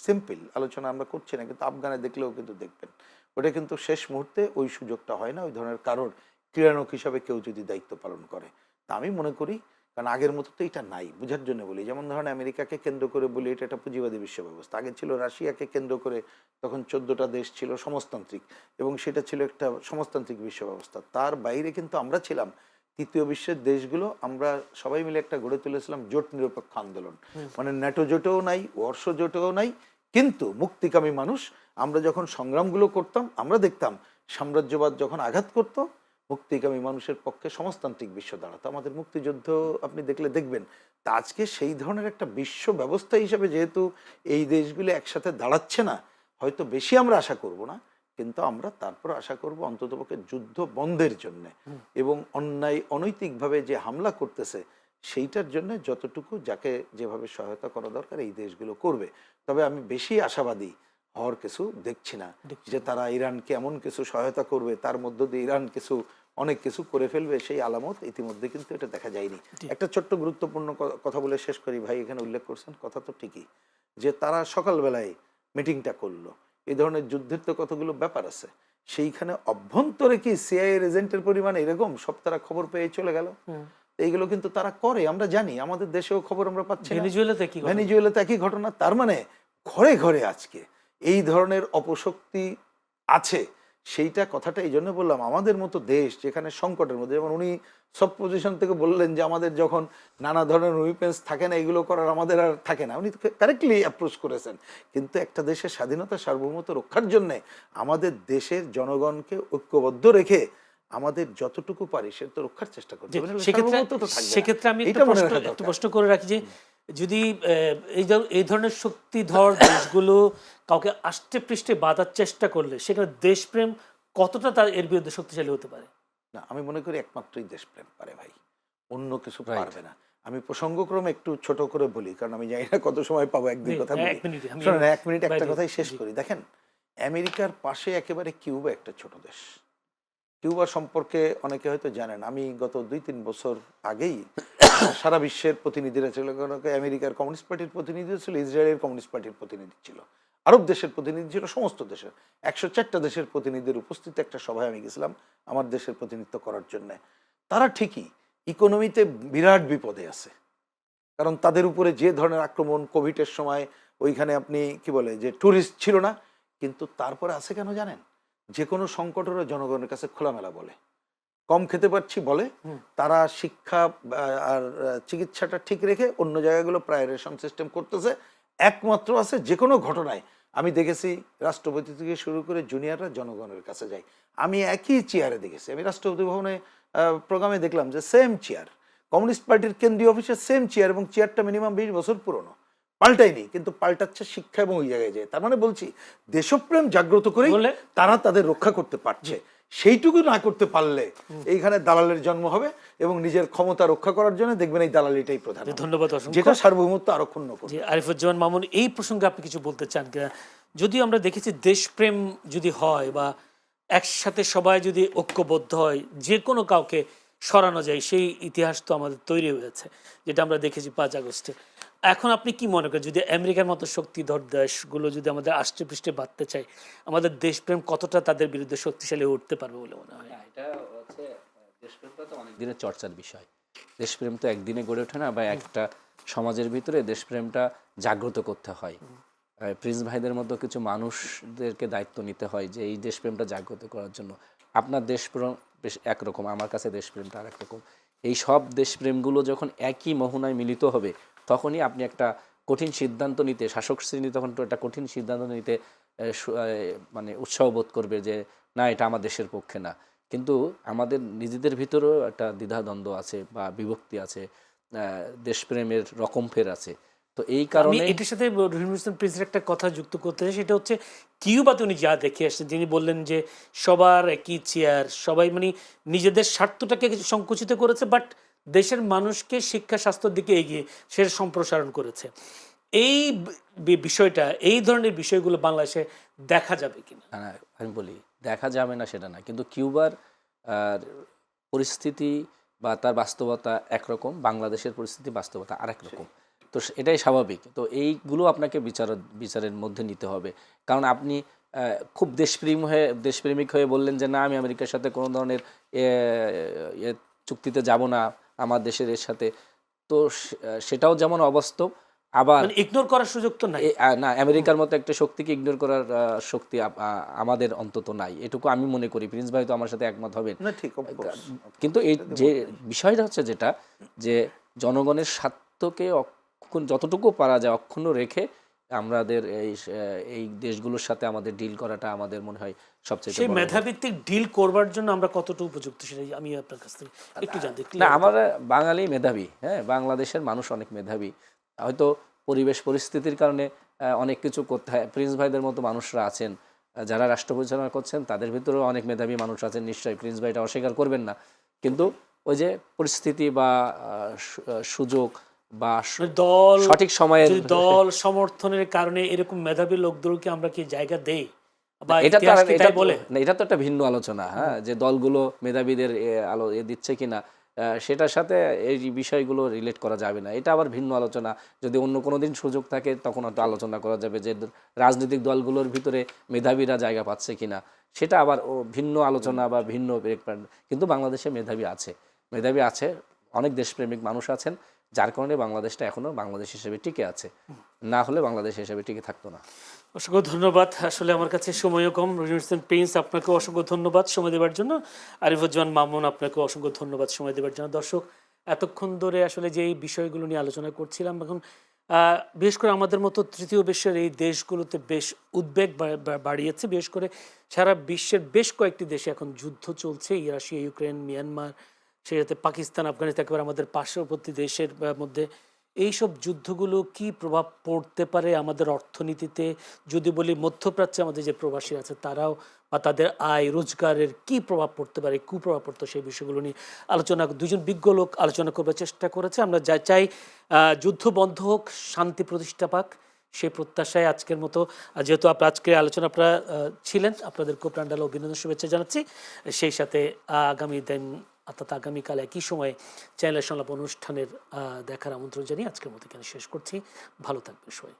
সিম্পল আলোচনা আমরা করছি না, কিন্তু আফগানে দেখলেও কিন্তু দেখবেন ওটা কিন্তু শেষ মুহূর্তে ওই সুযোগটা হয় না ওই ধরনের কারোর ক্রীড়ানক হিসাবে কেউ যদি দায়িত্ব পালন করে। তা আমি মনে করি, কারণ আগের মতো তো এটা নাই, বোঝার জন্য বলি। যেমন ধরেন আমেরিকাকে কেন্দ্র করে বলি এটা একটা পুঁজিবাদী বিশ্ব ব্যবস্থা, আগে ছিল রাশিয়াকে কেন্দ্র করে, তখন 14টা দেশ ছিল সমাজতান্ত্রিক এবং সেটা ছিল একটা সমাজতান্ত্রিক বিশ্ব ব্যবস্থা। তার বাইরে কিন্তু আমরা ছিলাম তৃতীয় বিশ্বের দেশগুলো, আমরা সবাই মিলে একটা গড়ে তুলেছিলাম জোট নিরপেক্ষ আন্দোলন। মানে ন্যাটো জোটেও নাই, ওয়ারশো জোটেও নাই, কিন্তু মুক্তিকামী মানুষ আমরা যখন সংগ্রামগুলো করতাম আমরা দেখতাম সাম্রাজ্যবাদ যখন আঘাত করত মুক্তিকামী মানুষের পক্ষে সমাজতান্ত্রিক বিশ্ব দাঁড়াতো। আমাদের মুক্তিযুদ্ধ আপনি দেখবেন তা আজকে সেই ধরনের একটা বিশ্ব ব্যবস্থা হিসেবে যেহেতু এই দেশগুলো একসাথে দাঁড়াচ্ছে না, হয়তো বেশি আমরা আশা করব না, কিন্তু আমরা তারপর আশা করব অন্ততপক্ষে যুদ্ধ বন্ধের জন্য এবং অন্যায় অনৈতিকভাবে যে হামলা করতেছে সেইটার জন্য যতটুকু যাকে যেভাবে সহায়তা করা দরকার এই দেশগুলো করবে। তবে আমি বেশি আশাবাদী হওয়ার কিছু দেখছি না যে তারা ইরানকে এমন কিছু সহায়তা করবে তার মধ্য দিয়ে ইরান অনেক কিছু করে ফেলবে, সেই আলামত ইতিমধ্যে কিন্তু এটা দেখা যায়নি। একটা ছোট্ট গুরুত্বপূর্ণ কথা বলে শেষ করি, ভাই এখানে উল্লেখ করছেন কথা তো ঠিকই, যে তারা সকালবেলায় মিটিংটা করলো, এই ধরনের যুদ্ধের তো কতগুলো ব্যাপার আছে, সেইখানে অভ্যন্তরে কি সিআইএ এজেন্টের পরিমাণ এরকম সব তারা খবর পেয়ে চলে গেল? এইগুলো কিন্তু তারা করে, আমরা জানি, আমাদের দেশেও খবর আমরা পাচ্ছি। ভেনেজুয়েলাতে একই ঘটনা। তার মানে ঘরে ঘরে আজকে এই ধরনের অপশক্তি আছে। সেইটা কথাটা এই জন্য বললাম, আমাদের মতো দেশ যেখানে সংকটের মধ্যে, যেমন উনি সব পজিশন থেকে বললেন যে আমাদের যখন নানা ধরনের উইপেন্স থাকে না, এগুলো করার আমাদের আর থাকে না, উনি কারেক্টলি অ্যাপ্রোচ করেছেন। কিন্তু একটা দেশের স্বাধীনতা সার্বভৌমত্ব রক্ষার জন্যে আমাদের দেশের জনগণকে ঐক্যবদ্ধ রেখে আমাদের যতটুকু পারি সে তো রক্ষার চেষ্টা করতে হবে। সেক্ষেত্রে আমি একটু প্রশ্ন করে রাখি যে যদি এই ধরনের শক্তিধর দেশগুলো কাউকে আষ্টে পৃষ্ঠে বাঁধার চেষ্টা করলে সেখানে দেশপ্রেম কতটা তার এর বিরুদ্ধে শক্তিশালী হতে পারে? না, আমি মনে করি একমাত্রই দেশপ্রেম পারে ভাই, অন্য কিছু পারবে না। আমি প্রসঙ্গক্রমে একটু ছোট করে বলি, কারণ আমি জানি না কত সময় পাবো, একদিন কথা বলি। শোনেন, 1 মিনিট একটা কথাই শেষ করি। দেখেন, আমেরিকার পাশে একেবারে কিউবা একটা ছোট দেশ। কিউবা সম্পর্কে অনেকে হয়তো জানেন, আমি গত 2-3 বছর আগেই সারা বিশ্বের প্রতিনিধিরা ছিল, আমেরিকার কমিউনিস্ট পার্টির প্রতিনিধি ছিল, ইসরায়েলের কমিউনিস্ট পার্টির প্রতিনিধি ছিল, আরব দেশের প্রতিনিধি ছিল, সমস্ত দেশের 104টা দেশের প্রতিনিধির উপস্থিত একটা সভায় আমি গেছিলাম আমার দেশের প্রতিনিধিত্ব করার জন্য। তারা ঠিকই ইকোনমিতে বিরাট বিপদে আছে, কারণ তাদের উপরে যে ধরনের আক্রমণ কোভিডের সময়, ওইখানে আপনি কি বলে যে ট্যুরিস্ট ছিল না, কিন্তু তারপরে আছে কেন জানেন? যে কোনো সংকটেরও জনগণের কাছে খোলামেলা বলে, কম খেতে পারছি বলে, তারা শিক্ষা আর চিকিৎসাটা ঠিক রেখে অন্য জায়গাগুলো প্রায় রেশন সিস্টেম করতেছে। একমাত্র আছে যে কোনো ঘটনায় আমি দেখেছি রাষ্ট্রপতি থেকে শুরু করে জুনিয়ররা জনগণের কাছে যায়। আমি একই চেয়ারে দেখেছি, আমি রাষ্ট্রপতি ভবনে প্রোগ্রামে দেখলাম যে সেম চেয়ার, কমিউনিস্ট পার্টির কেন্দ্রীয় অফিসের সেম চেয়ার, এবং চেয়ারটা মিনিমাম 20 বছর পুরনো, পাল্টায়নি, কিন্তু পাল্টাচ্ছে শিক্ষা এবং ওই জায়গায় যায়। তার মানে বলছি দেশপ্রেম জাগ্রত করে তারা তাদের রক্ষা করতে পারছে। সেইটুকু না করতে পারলে এইখানে দালালের জন্ম হবে এবং নিজের ক্ষমতা রক্ষা করার জন্য দেখবেন এই দালালিটাই প্রধান। ধন্যবাদ, যেটা সার্বভৌমত্ব আরো ক্ষুণ্ণ করবে। আরিফুজ্জামান মামুন, এই প্রসঙ্গে আপনি কিছু বলতে চান কিনা? যদিও আমরা দেখেছি দেশপ্রেম যদি হয় বা একসাথে সবাই যদি ঐক্যবদ্ধ হয়, যে কোনো কাউকে সরানো যায়, সেই ইতিহাস তো আমাদের তৈরি হয়েছে, যেটা আমরা দেখেছি 5 আগস্টে। এখন আপনি কি মনে করেন, যদি আমেরিকার মতো শক্তিধর দেশগুলো যদি আমাদের আষ্টে পৃষ্ঠে বাঁধতে চায়, আমাদের দেশপ্রেম কতটা তাদের বিরুদ্ধে শক্তিশালী উঠতে পারবে বলে মনে হয়? এটা হচ্ছে দেশপ্রেমটা তো অনেক দিনের চর্চার বিষয়। দেশপ্রেম তো একদিনে গড়ে ওঠে না, বা একটা সমাজের ভিতরে দেশপ্রেমটা জাগ্রত করতে হয়। প্রিন্স ভাইদের মতো কিছু মানুষদেরকে দায়িত্ব নিতে হয় যে এই দেশপ্রেমটা জাগ্রত করার জন্য। আপনার দেশপ্রেম বেশ একরকম, আমার কাছে দেশপ্রেমটা আর একরকম। এই সব দেশপ্রেমগুলো যখন একই মোহনায় মিলিত হবে, তখনই আপনি একটা কঠিন সিদ্ধান্ত নিতে, শাসক শ্রেণী তখন তো একটা কঠিন সিদ্ধান্ত নিতে মানে উৎসাহ বোধ করবে যে না, এটা আমার দেশের পক্ষে না। কিন্তু আমাদের নিজেদের ভিতরেও একটা দ্বিধাদ্বন্দ্ব আছে বা বিভক্তি আছে, দেশপ্রেমের রকমফের আছে। তো এই কারণে এটার সাথে রহিম হোসেন প্রিন্সের একটা কথা যুক্ত করতে চাই, সেটা হচ্ছে কিউবাতে উনি যা দেখে আসছেন, যিনি বললেন যে সবার একই চেয়ার, সবাই মানে নিজেদের স্বার্থটাকে সংকুচিত করেছে, বাট দেশের মানুষকে শিক্ষা স্বাস্থ্যের দিকে এগিয়ে সে সম্প্রসারণ করেছে। এই বিষয়টা, এই ধরনের বিষয়গুলো বাংলাদেশে দেখা যাবে কিনা? আমি বলি দেখা যাবে না সেটা না, কিন্তু কিউবার পরিস্থিতি বা তার বাস্তবতা একরকম, বাংলাদেশের পরিস্থিতি বাস্তবতা আরেক রকম। তো এটাই স্বাভাবিক। তো এইগুলো আপনাকে বিচারের মধ্যে নিতে হবে। কারণ আপনি খুব দেশপ্রেমিক হয়ে বললেন যে না, আমি আমেরিকার সাথে কোনো ধরনের চুক্তিতে যাব না, আমার দেশের এর সাথে, তো সেটাও যেমন অবাস্তব, আবার ইগনোর করার সুযোগ তো নাই। না, আমেরিকার মতো একটা শক্তিকে ইগনোর করার শক্তি আমাদের অন্তত নাই, এটুকু আমি মনে করি। প্রিন্স ভাই তো আমার সাথে একমত হবেন। কিন্তু এই যে বিষয়টা হচ্ছে যেটা, যে জনগণের স্বার্থকে যতটুকু পারা যায় অক্ষুণ্ণ রেখে আমাদের এই দেশগুলোর সাথে আমাদের ডিল করাটা আমাদের মনে হয় সবচেয়ে সেই বড়। মেধাভিত্তিক ডিল করবার জন্য আমরা কতটুকু উপযুক্ত সেটাই আমি আপনার কাছ থেকে একটু জানতে না, আমরা বাঙালি মেধাবী, হ্যাঁ, বাংলাদেশের মানুষ অনেক মেধাবী। হয়তো পরিবেশ পরিস্থিতির কারণে অনেক কিছু করতে হয়। প্রিন্স ভাইদের মতো মানুষরা আছেন যারা রাষ্ট্র পরিচালনা করছেন, তাদের ভিতরেও অনেক মেধাবী মানুষ আছেন, নিশ্চয়ই প্রিন্স ভাই এটা অস্বীকার করবেন না। কিন্তু ওই যে পরিস্থিতি বা সুযোগ বা দল সঠিক সময়ের যদি দল সমর্থনের কারণে এরকম মেধাবী লোকদেরকে আমরা কি জায়গা দেই বা এটা তো ইতিহাস কি তাই বলে? এটা তো একটা ভিন্ন আলোচনা, হ্যাঁ, যে দলগুলো মেধাবীদের দিচ্ছে কিনা সেটার সাথে এই বিষয়গুলো রিলেট করা যাবে না। এটা আবার ভিন্ন আলোচনা। যদি অন্য কোনো দিন সুযোগ থাকে তখন হয়তো আলোচনা করা যাবে যে রাজনৈতিক দলগুলোর ভিতরে মেধাবীরা জায়গা পাচ্ছে কিনা, সেটা আবার ভিন্ন আলোচনা বা ভিন্ন কিন্তু বাংলাদেশে মেধাবী আছে, অনেক দেশপ্রেমিক মানুষ আছেন, যার কারণে বাংলাদেশটা এখনো বাংলাদেশ হিসেবে টিকে আছে। না হলে বাংলাদেশ হিসেবে টিকে থাকতো না। অসংখ্য ধন্যবাদ। আসলে আমার কাছে সময়ও কম। রবিউল হোসেন প্রিন্স, আপনাকে অসংখ্য ধন্যবাদ সময় দেওয়ার জন্য। আরিফুজ্জামান মামুন, আপনাকে অসংখ্য ধন্যবাদ সময় দেওয়ার জন্য। দর্শক, এতক্ষণ ধরে আসলে যে এই বিষয়গুলো নিয়ে আলোচনা করছিলাম, এখন বিশেষ করে আমাদের মতো তৃতীয় বিশ্বের এই দেশগুলোতে বেশ উদ্বেগ বাড়িয়েছে। বিশেষ করে সারা বিশ্বের বেশ কয়েকটি দেশে এখন যুদ্ধ চলছে, রাশিয়া, ইউক্রেন, মিয়ানমার, সেই সাথে পাকিস্তান, আফগানিস্তান, একেবারে আমাদের পার্শ্ববর্তী দেশের মধ্যে এইসব যুদ্ধগুলো কি প্রভাব পড়তে পারে আমাদের অর্থনীতিতে? যদি বলি মধ্যপ্রাচ্যে আমাদের যে প্রবাসী আছে তারাও বা তাদের আয় রোজগারের কি প্রভাব পড়তে পারে, কুপ্রভাব পড়তে, সেই বিষয়গুলো নিয়ে আলোচনা দুজন বিজ্ঞ লোক আলোচনা করবার চেষ্টা করেছে। আমরা যা চাই যুদ্ধ বন্ধ হোক, শান্তি প্রতিষ্ঠা পাক, সেই প্রত্যাশায় আজকের মতো, যেহেতু আজকের আলোচনা আপনারা ছিলেন, আপনাদেরকেও প্রাণঢালা অভিনন্দন, শুভেচ্ছা জানাচ্ছি। সেই সাথে আগামী দিন অর্থাৎ আগামীকাল একই সময়ে চ্যানেলের সংলাপ অনুষ্ঠানের দেখার আমন্ত্রণ জানিয়ে আজকের মতো এখানে শেষ করছি। ভালো থাকবেন সবাই।